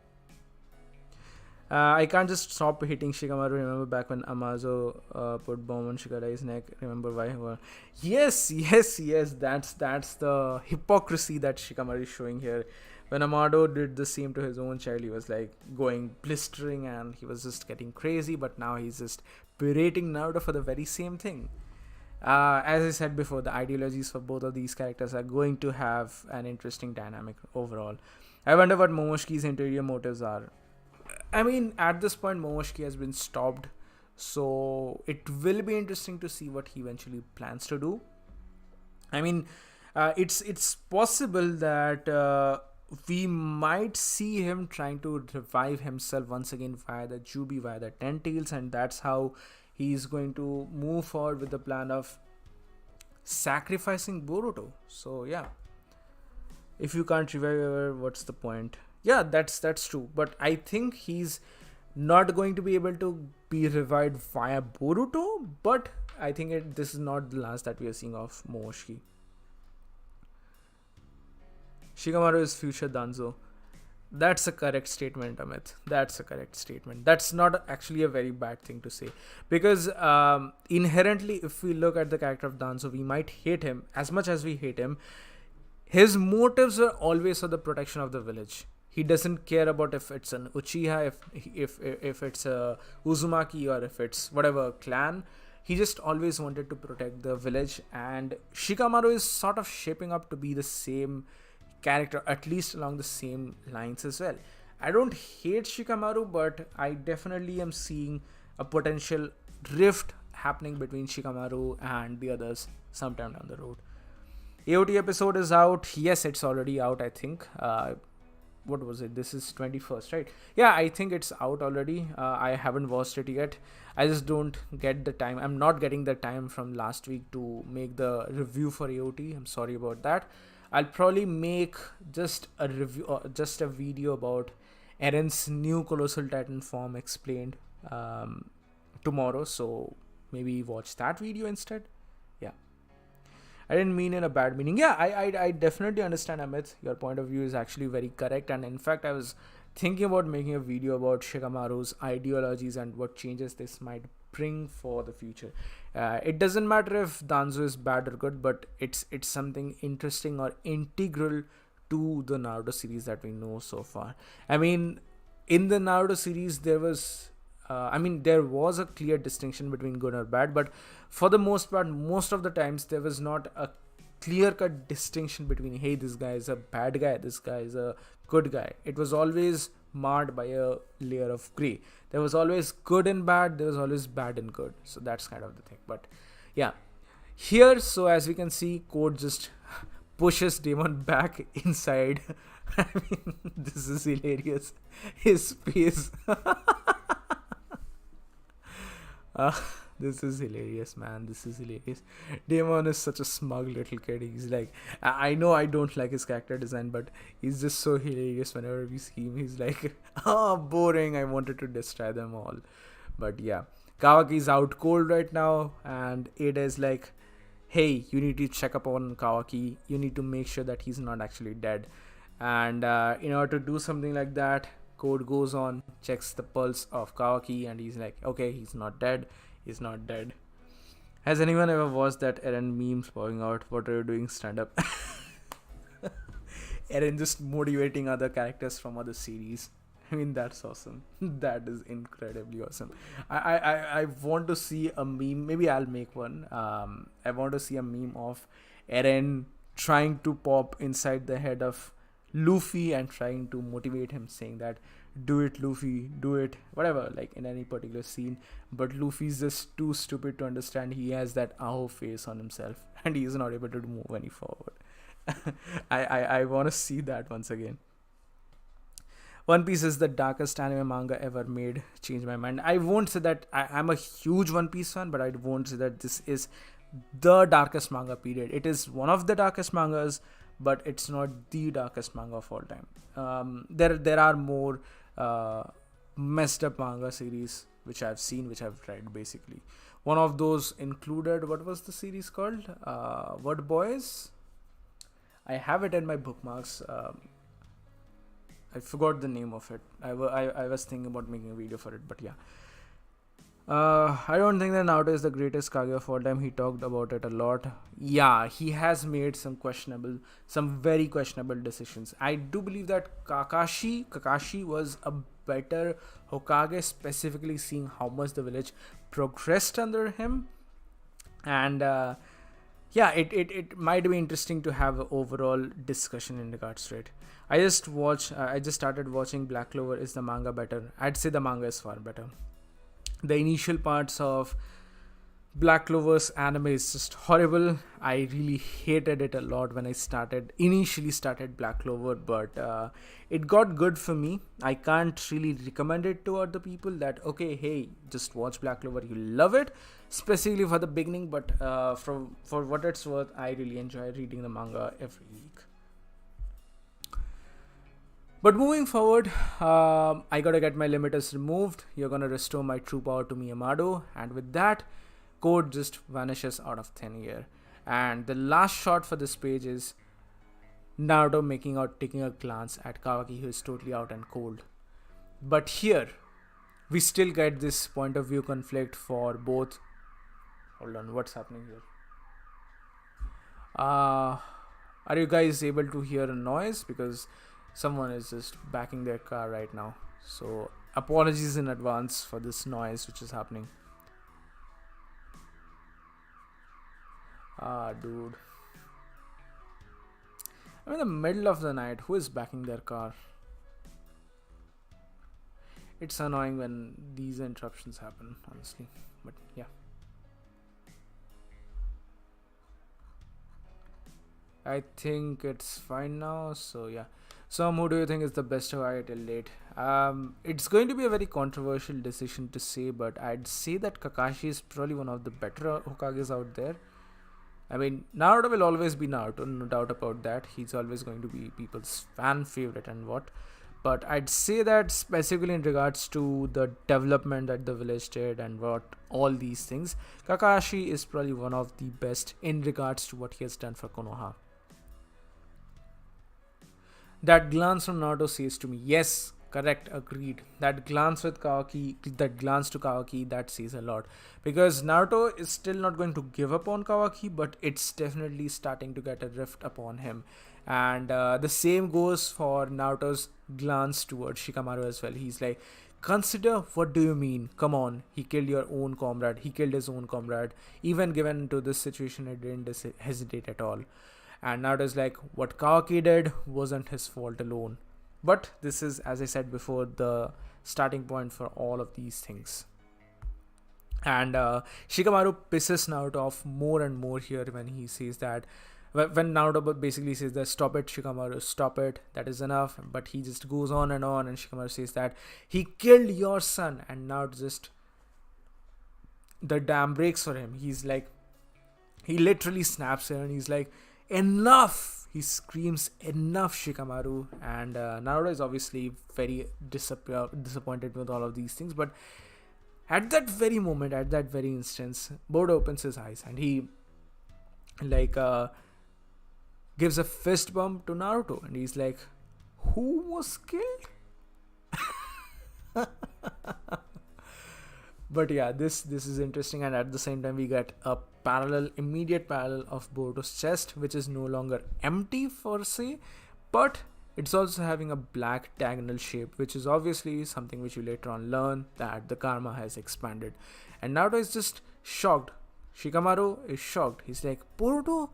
I can't just stop hitting Shikamaru. Remember back when Amazo put bomb on Shigarai's neck? Remember why? Well, yes. That's the hypocrisy that Shikamaru is showing here. When Amado did the same to his own child, he was like going blistering and he was just getting crazy. But now he's just berating Naruto for the very same thing. As I said before, the ideologies for both of these characters are going to have an interesting dynamic overall. I wonder what Momoshiki's interior motives are. I mean, at this point, Momoshiki has been stopped, so it will be interesting to see what he eventually plans to do. I mean, it's possible that we might see him trying to revive himself once again via the Jubi, via the Ten Tails, and that's how he's going to move forward with the plan of sacrificing Boruto. So yeah, if you can't revive her, what's the point? Yeah, that's true, but I think he's not going to be able to be revived via Boruto, but I think this is not the last that we are seeing of Momoshiki. Shikamaru is future Danzo. That's a correct statement, Amit. That's a correct statement. That's not actually a very bad thing to say. Because inherently, if we look at the character of Danzo, we might hate him. As much as we hate him, his motives are always for the protection of the village. He doesn't care about if it's an Uchiha, if it's a Uzumaki, or if it's whatever clan. He just always wanted to protect the village. And Shikamaru is sort of shaping up to be the same character, at least along the same lines as well. I don't hate Shikamaru, but I definitely am seeing a potential rift happening between Shikamaru and the others sometime down the road. AOT episode is out. Yes, it's already out, I think. What was it? This is 21st, right? Yeah, I think it's out already. I haven't watched it yet. I just don't get the time. I'm not getting the time from last week to make the review for AOT. I'm sorry about that. I'll probably make just a review, just a video about Eren's new Colossal Titan form explained tomorrow. So maybe watch that video instead. Yeah. I didn't mean in a bad meaning. Yeah, I definitely understand, Amit. Your point of view is actually very correct. And in fact, I was thinking about making a video about Shikamaru's ideologies and what changes this might bring for the future. It doesn't matter if Danzo is bad or good, but it's something interesting or integral to the Naruto series that we know so far. I mean, in the Naruto series, there was a clear distinction between good or bad, but for the most part, most of the times, there was not a clear-cut distinction between, hey, this guy is a bad guy, this guy is a good guy. It was always marred by a layer of gray. There was always good and bad, there was always bad and good. So that's kind of the thing. But yeah, here, so as we can see, Code just pushes Demon back inside. I mean, this is hilarious. His face. This is hilarious, man. This is hilarious. Damon is such a smug little kid. He's like, I know I don't like his character design, but he's just so hilarious whenever we see him. He's like, boring. I wanted to destroy them all. But yeah, Kawaki's out cold right now, and Ada is like, hey, you need to check up on Kawaki. You need to make sure that he's not actually dead. And in order to do something like that, Code goes on, checks the pulse of Kawaki, and he's like, okay, he's not dead. He's not dead. Has anyone ever watched that Eren memes popping out? What are you doing? Stand up. Eren just motivating other characters from other series. I mean, that's awesome. That is incredibly awesome. I want to see a meme. Maybe I'll make one. I want to see a meme of Eren trying to pop inside the head of Luffy and trying to motivate him, saying that, do it, Luffy, do it, whatever, like in any particular scene. But Luffy's just too stupid to understand. He has that Aho face on himself and he is not able to move any forward. I want to see that once again. One Piece is the darkest anime manga ever made. Change my mind. I won't say that I'm a huge One Piece fan, but I won't say that this is the darkest manga period. It is one of the darkest mangas, but it's not the darkest manga of all time. There are more messed up manga series which I've seen, which I've read basically. One of those included, what was the series called? What Boys? I have it in my bookmarks. I forgot the name of it. I was thinking about making a video for it, but yeah. I don't think that Naruto is the greatest Kage of all time. He talked about it a lot. Yeah, he has made some very questionable decisions. I do believe that Kakashi was a better Hokage, specifically seeing how much the village progressed under him. And yeah, it might be interesting to have an overall discussion in regards to it. I just started watching Black Clover. Is the manga better? I'd say the manga is far better. The initial parts of Black Clover's anime is just horrible. I really hated it a lot when I initially started Black Clover, but it got good for me. I can't really recommend it to other people that, okay, hey, just watch Black Clover, you'll love it, specifically for the beginning, but for what it's worth, I really enjoy reading the manga every week. But moving forward, I gotta get my limiters removed. You're gonna restore my true power to me, Amado, and with that, code just vanishes out of thin air. And the last shot for this page is Naruto taking a glance at Kawaki, who is totally out and cold. But here, we still get this point of view conflict for both. Hold on, what's happening here? Are you guys able to hear a noise? Because someone is just backing their car right now. So apologies in advance for this noise which is happening. Dude. I'm in the middle of the night. Who is backing their car? It's annoying when these interruptions happen, honestly. But yeah. I think it's fine now. So yeah. So who do you think is the best Hokage till date? It's going to be a very controversial decision to say, but I'd say that Kakashi is probably one of the better Hokages out there. I mean, Naruto will always be Naruto, no doubt about that. He's always going to be people's fan favorite and what. But I'd say that specifically in regards to the development that the village did and what all these things, Kakashi is probably one of the best in regards to what he has done for Konoha. That glance from Naruto says to me, yes, correct, agreed. That glance to Kawaki, that says a lot. Because Naruto is still not going to give up on Kawaki, but it's definitely starting to get a rift upon him. And the same goes for Naruto's glance towards Shikamaru as well. He's like, consider, what do you mean? Come on, he killed your own comrade. He killed his own comrade. Even given to this situation, I didn't hesitate at all. And Naruto's like, what Kawaki did wasn't his fault alone. But this is, as I said before, the starting point for all of these things. And Shikamaru pisses Naruto off more and more here when he says that, when Naruto basically says that, stop it, Shikamaru, stop it, that is enough. But he just goes on, and Shikamaru says that he killed your son, and Naruto just, the dam breaks for him. He's like, he literally snaps here and he's like, enough! He screams, enough, Shikamaru. And Naruto is obviously very disappointed with all of these things. But at that very moment, at that very instance, Boruto opens his eyes and he gives a fist bump to Naruto. And he's like, who was killed? But yeah, this is interesting, and at the same time we get a immediate parallel of Boruto's chest, which is no longer empty per se, but it's also having a black diagonal shape, which is obviously something which you later on learn that the karma has expanded. And Naruto is just shocked. Shikamaru is shocked. He's like, Boruto,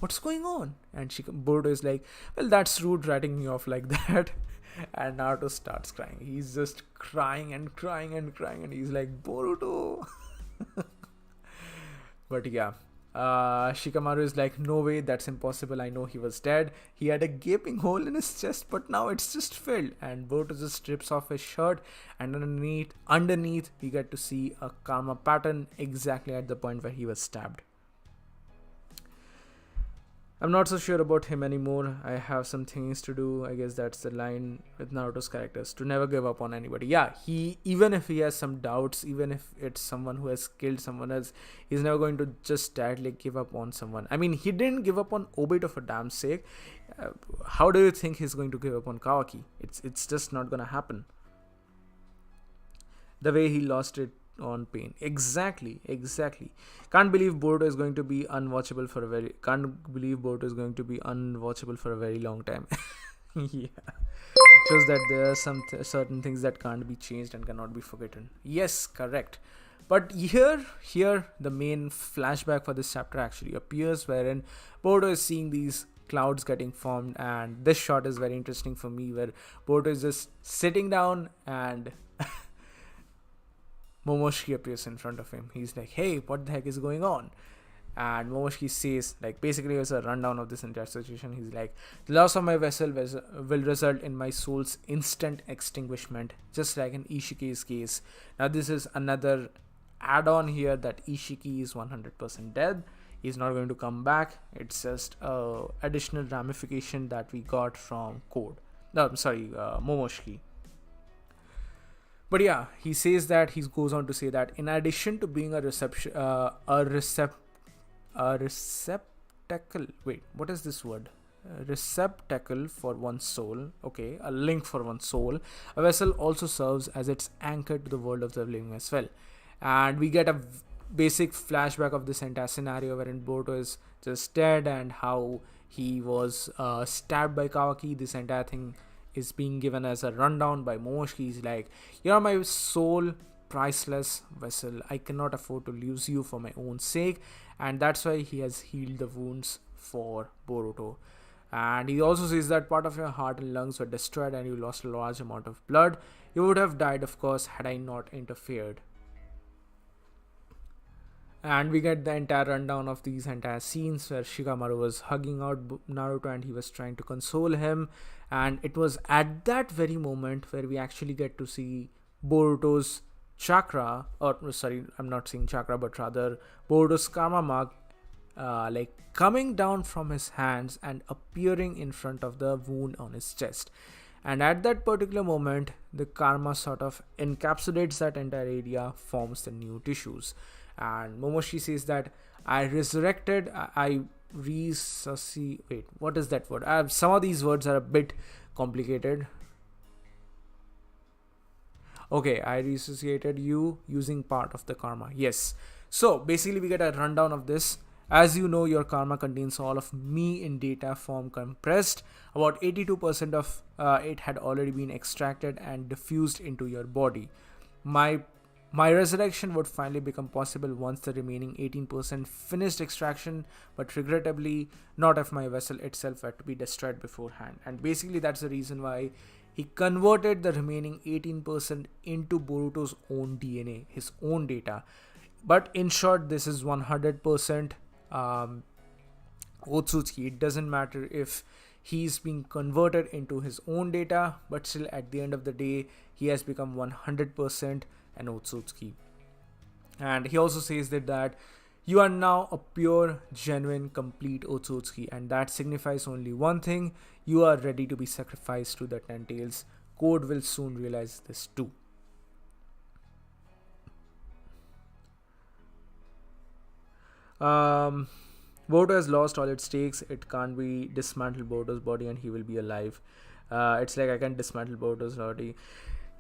what's going on? And Boruto is like, well, that's rude writing me off like that. And Naruto starts crying. He's just crying and crying and crying, and he's like, Boruto. But yeah, Shikamaru is like, no way, that's impossible. I know he was dead. He had a gaping hole in his chest, but now it's just filled. And Boruto just strips off his shirt, and underneath we get to see a karma pattern exactly at the point where he was stabbed. I'm not so sure about him anymore. I have some things to do. I guess that's the line with Naruto's characters, to never give up on anybody. Yeah, he, even if he has some doubts, even if it's someone who has killed someone else, he's never going to just directly give up on someone. I mean, he didn't give up on Obito for damn sake. Uh, how do you think he's going to give up on Kawaki? It's just not gonna happen. The way he lost it on Pain. Exactly. Can't believe Boruto is going to be unwatchable for a very long time. Yeah. Shows that there are some certain things that can't be changed and cannot be forgotten. Yes, correct. But here the main flashback for this chapter actually appears, wherein Boruto is seeing these clouds getting formed, and this shot is very interesting for me, where Boruto is just sitting down and Momoshiki appears in front of him. He's like, hey, what the heck is going on? And Momoshiki says, like, basically it's a rundown of this entire situation. He's like, the loss of my vessel will result in my soul's instant extinguishment, just like in Ishiki's case. Now this is another add-on here, that Ishiki is 100% dead. He's not going to come back. It's just a additional ramification that we got from Momoshiki. But yeah, he says that, he goes on to say that in addition to being a receptacle. Wait, what is this word? Receptacle for one's soul. Okay, a link for one's soul. A vessel also serves as its anchor to the world of the living as well. And we get a basic flashback of this entire scenario, wherein Boruto is just dead and how he was stabbed by Kawaki. This entire thing is being given as a rundown by Momoshiki. He's like, you're my soul, priceless vessel. I cannot afford to lose you for my own sake. And that's why he has healed the wounds for Boruto. And he also says that part of your heart and lungs were destroyed and you lost a large amount of blood. You would have died, of course, had I not interfered. And we get the entire rundown of these entire scenes where Shikamaru was hugging out Naruto and he was trying to console him. And it was at that very moment where we actually get to see Boruto's chakra, or sorry, I'm not saying chakra, but rather Boruto's karma mark, like coming down from his hands and appearing in front of the wound on his chest. And at that particular moment, the karma sort of encapsulates that entire area, forms the new tissues. And Momoshiki says that I resurrected, I resuscitate. Wait, what is that word? Some of these words are a bit complicated. Okay, I resuscitated you using part of the karma. Yes. So basically we get a rundown of this. As you know, your karma contains all of me in data form compressed. About 82% of it had already been extracted and diffused into your body. My resurrection would finally become possible once the remaining 18% finished extraction, but regrettably not if my vessel itself had to be destroyed beforehand. And basically that's the reason why he converted the remaining 18% into Boruto's own DNA, his own data. But in short, this is 100% Otsutsuki. It doesn't matter if he's being converted into his own data, but still at the end of the day, he has become 100% an Otsutsuki. And he also says that you are now a pure, genuine, complete Otsutsuki, and that signifies only one thing: you are ready to be sacrificed to the Ten Tails. Code will soon realize this too. Boruto has lost all its stakes. It can't be dismantled Boruto's body and he will be alive. It's like I can dismantle Boruto's body.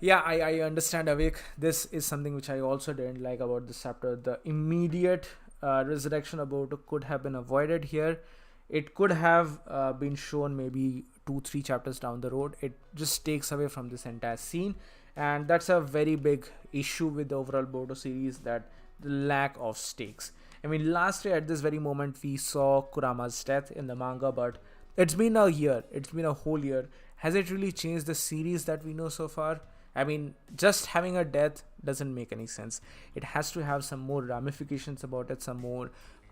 Yeah, I understand, Avik. This is something which I also didn't like about this chapter. The immediate resurrection of Boruto could have been avoided here. It could have been shown maybe 2-3 chapters down the road. It just takes away from this entire scene. And that's a very big issue with the overall Boruto series, that the lack of stakes. I mean, last year at this very moment, we saw Kurama's death in the manga, but it's been a year. It's been a whole year. Has it really changed the series that we know so far? I mean, just having a death doesn't make any sense. It has to have some more ramifications about it, some more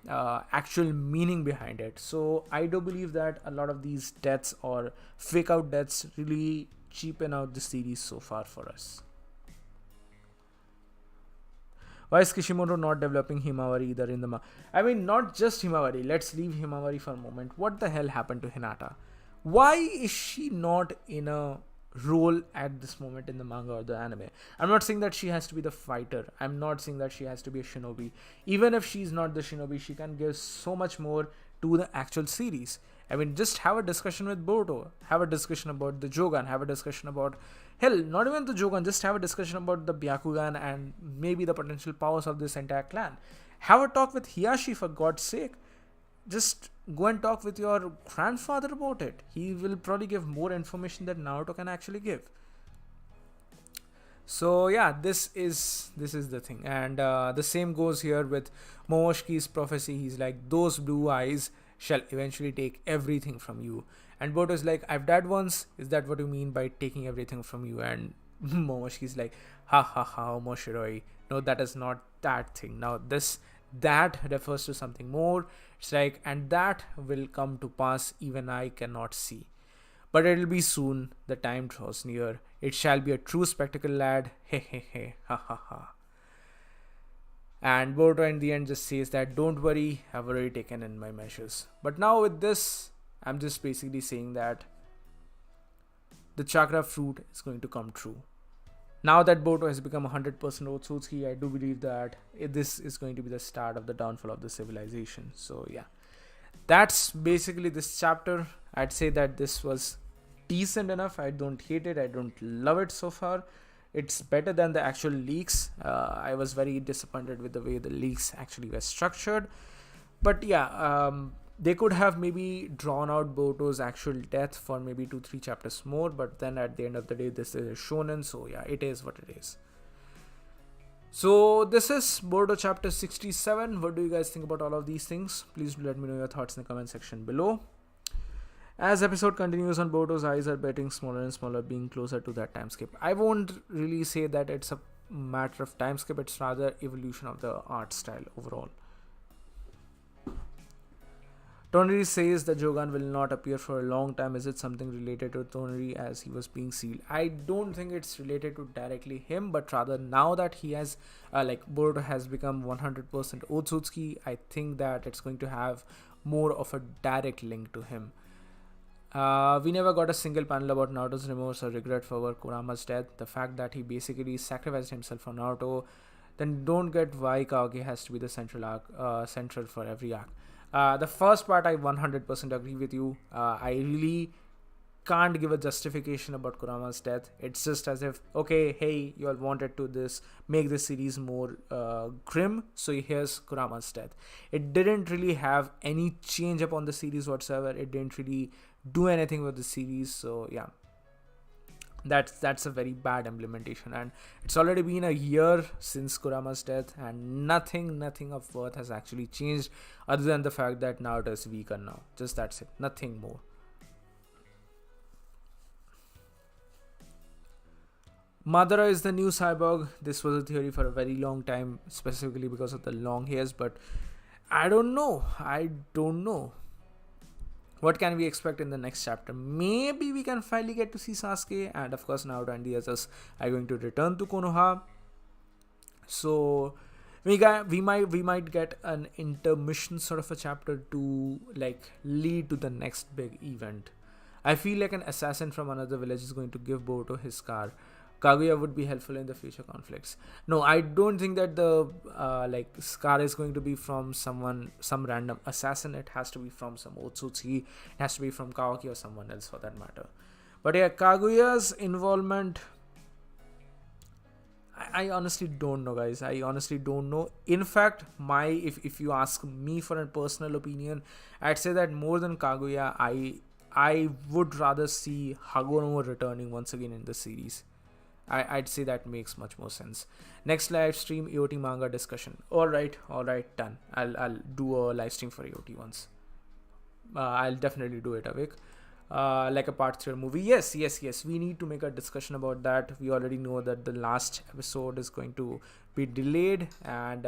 actual meaning behind it. So I do believe that a lot of these deaths or fake out deaths really cheapen out the series so far for us. Why is Kishimoto not developing Himawari either in the I mean, not just Himawari. Let's leave Himawari for a moment. What the hell happened to Hinata? Why is she not in a role at this moment in the manga or the anime? I'm not saying that she has to be the fighter. I'm not saying that she has to be a shinobi. Even if she's not the shinobi, she can give so much more to the actual series. I mean, just have a discussion with Boruto, have a discussion about the Jogan, have a discussion about, hell, not even the Jogan, just have a discussion about the Byakugan and maybe the potential powers of this entire clan. Have a talk with Hiyashi, for God's sake. Just go and talk with your grandfather about it. He will probably give more information that Naruto can actually give. So yeah, this is the thing, and the same goes here with Momoshiki's prophecy. He's like, those blue eyes shall eventually take everything from you. And Boruto's like, I've died once. Is that what you mean by taking everything from you? And Momoshiki's like, ha ha ha, Moshiroi. No, that is not that thing. Now that refers to something more. It's like, and that will come to pass, even I cannot see. But it'll be soon, the time draws near. It shall be a true spectacle, lad. He he he, ha ha ha. And Boruto in the end just says that, don't worry, I've already taken in my measures. But now with this, I'm just basically saying that the chakra fruit is going to come true. Now that Boruto has become 100% Otsutsuki, I do believe that this is going to be the start of the downfall of the civilization. So yeah, that's basically this chapter. I'd say that this was decent enough. I don't hate it. I don't love it so far. It's better than the actual leaks. I was very disappointed with the way the leaks actually were structured. But yeah, they could have maybe drawn out Boruto's actual death for maybe 2-3 chapters more. But then at the end of the day, this is a shonen. So yeah, it is what it is. So this is Boruto chapter 67. What do you guys think about all of these things? Please do let me know your thoughts in the comment section below. As episode continues on, Boruto's eyes are getting smaller and smaller, being closer to that time skip. I won't really say that it's a matter of time skip, it's rather evolution of the art style overall. Toneri says that Jogan will not appear for a long time. Is it something related to Toneri as he was being sealed? I don't think it's related to directly him, but rather now that he has, Boruto has become 100% Otsutsuki, I think that it's going to have more of a direct link to him. We never got a single panel about Naruto's remorse or regret for Kurama's death. The fact that he basically sacrificed himself for Naruto, then don't get why Kage has to be the central for every arc. The first part, I 100% agree with you. I really can't give a justification about Kurama's death. It's just as if, okay, hey, you all wanted to make this series more grim, so here's Kurama's death. It didn't really have any change upon the series whatsoever. It didn't really do anything with the series. So yeah, that's a very bad implementation, and it's already been a year since Kurama's death, and nothing of worth has actually changed other than the fact that Naruto is weaker now. Just that's it, nothing more. Madara is the new cyborg. This was a theory for a very long time, specifically because of the long hairs, but I don't know. What can we expect in the next chapter? Maybe we can finally get to see Sasuke, and of course Naruto and the others are going to return to Konoha. So we might get an intermission sort of a chapter to lead to the next big event. I feel like an assassin from another village is going to give Boruto his scar. Kaguya would be helpful in the future conflicts. No, I don't think that the scar is going to be from some random assassin. It has to be from some Otsutsuki. It has to be from Kawaki or someone else for that matter. But yeah, Kaguya's involvement, I honestly don't know, guys. I honestly don't know. In fact, if you ask me for a personal opinion, I'd say that more than Kaguya, I would rather see Hagoromo returning once again in the series. I'd say that makes much more sense. Next live stream, AOT manga discussion. Alright, done. I'll do a live stream for AOT once. I'll definitely do it, Avik. Like a part 3 movie. Yes. We need to make a discussion about that. We already know that the last episode is going to be delayed, and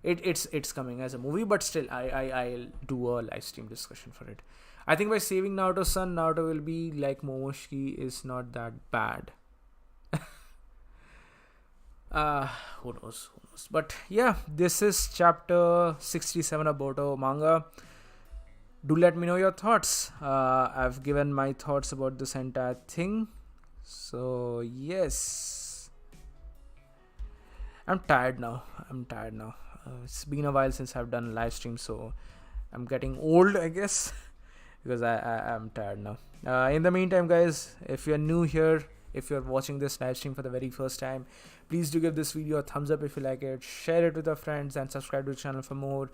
it's coming as a movie, but still I'll do a live stream discussion for it. I think by saving Naruto's son, Naruto will be like Momoshiki is not that bad. uh who knows, but yeah, this is chapter 67 of Boruto manga. Do let me know your thoughts. I've given my thoughts about this entire thing. So yes, I'm tired now. It's been a while since I've done a live stream, so I'm getting old, I guess, because I'm tired now. In the meantime, guys, if you're new here, if you're watching this live stream for the very first time, please do give this video a thumbs up if you like it, share it with your friends, and subscribe to the channel for more.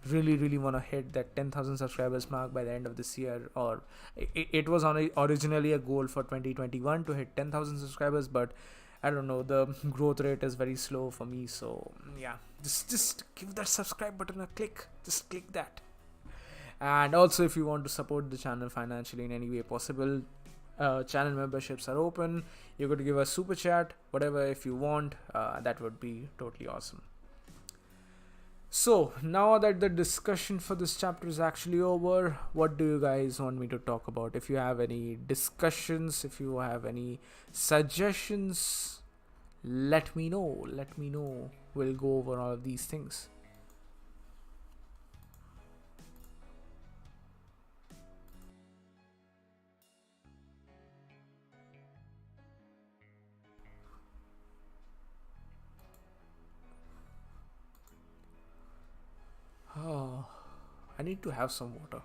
Really want to hit that 10,000 subscribers mark by the end of this year, or it was originally a goal for 2021 to hit 10,000 subscribers, but I don't know, the growth rate is very slow for me. So yeah, just give that subscribe button a click. Just click that. And also, if you want to support the channel financially in any way possible, channel memberships are open. You could give a super chat, whatever, if you want. That would be totally awesome. So now that the discussion for this chapter is actually over, what do you guys want me to talk about? If you have any discussions, if you have any suggestions, let me know. We'll go over all of these things. Oh, I need to have some water.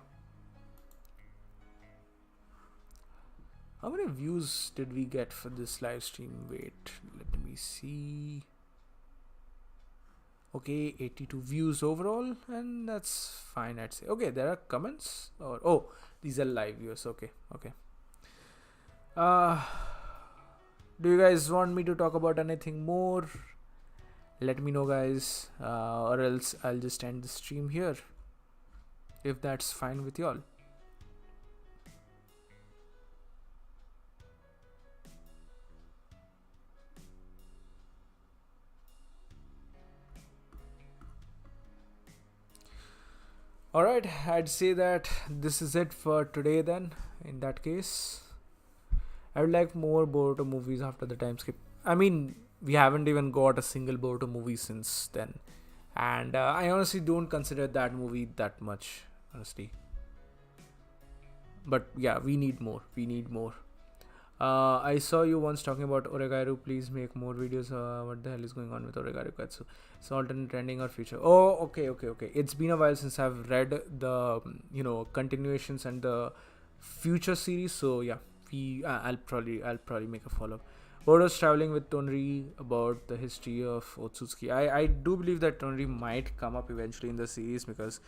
How many views did we get for this live stream? Wait, let me see. Okay, 82 views overall, and that's fine, I'd say. Okay, there are comments, or oh, these are live views. Okay. Do you guys want me to talk about anything more? Let me know, guys, or else I'll just end the stream here, if that's fine with y'all. Alright, I'd say that this is it for today then. In that case, I would like more Boruto movies after the time skip. I mean, we haven't even got a single Boruto movie since then, and I honestly don't consider that movie that much, honestly. But yeah, we need more. I saw you once talking about Oregairu. Please make more videos. What the hell is going on with Oregairu Katsu? It's alternate trending or future. Oh, okay. It's been a while since I've read the continuations and the future series. So yeah, I'll probably make a follow up. Boruto's traveling with Tonri about the history of Otsutsuki. I do believe that Tonri might come up eventually in the series, because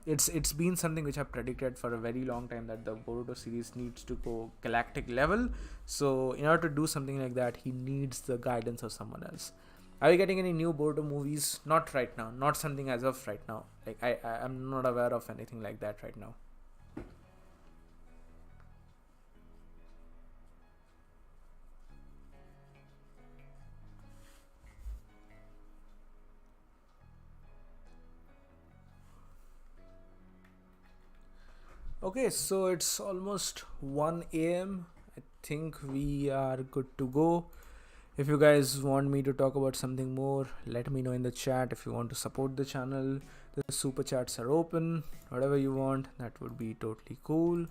it's been something which I've predicted for a very long time, that the Boruto series needs to go galactic level. So in order to do something like that, he needs the guidance of someone else. Are we getting any new Boruto movies? Not right now. Not something as of right now. Like I'm not aware of anything like that right now. Okay, so it's almost 1 a.m. I think we are good to go. If you guys want me to talk about something more, let me know in the chat. If you want to support the channel, the super chats are open. Whatever you want, that would be totally cool.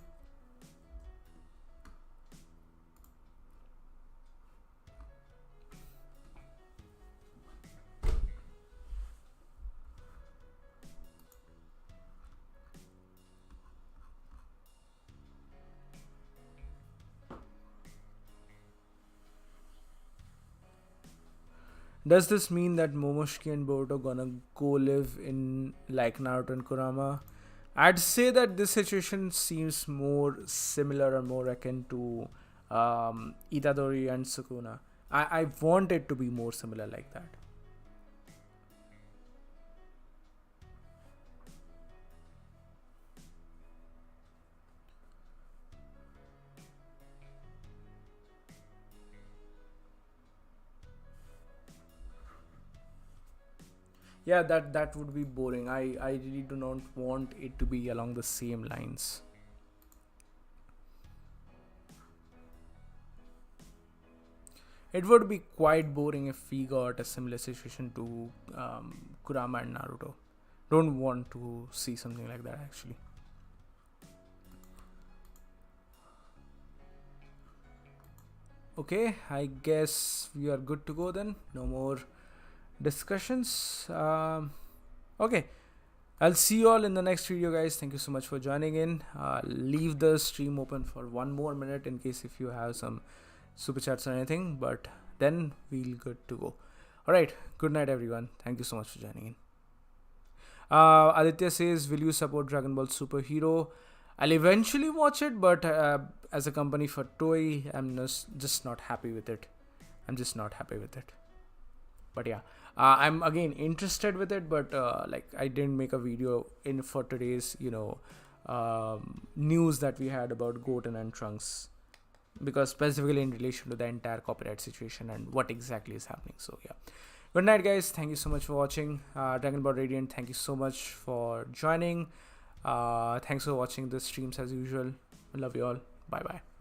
Does this mean that Momoshiki and Boruto gonna go live in like Naruto and Kurama? I'd say that this situation seems more similar or more akin to Itadori and Sukuna. I want it to be more similar like that. Yeah, that would be boring. I really do not want it to be along the same lines. it would be quite boring if we got a similar situation to Kurama and Naruto. Don't want to see something like that actually. Okay, I guess we are good to go then. No more discussions. Okay, I'll see you all in the next video, guys. Thank you so much for joining in. Leave the stream open for 1 more minute in case if you have some super chats or anything, but then we'll good to go. All right, good night everyone. Thank you so much for joining in. Aditya says, will you support Dragon Ball Superhero? I'll eventually watch it, but as a company for Toei, I'm just not happy with it. But yeah, I'm again interested with it, but like I didn't make a video in for today's news that we had about Goten and Trunks, because specifically in relation to the entire copyright situation and what exactly is happening. So yeah, good night guys, thank you so much for watching. Dragon Ball Radiant, thank you so much for joining. Thanks for watching the streams as usual. I love you all. Bye bye.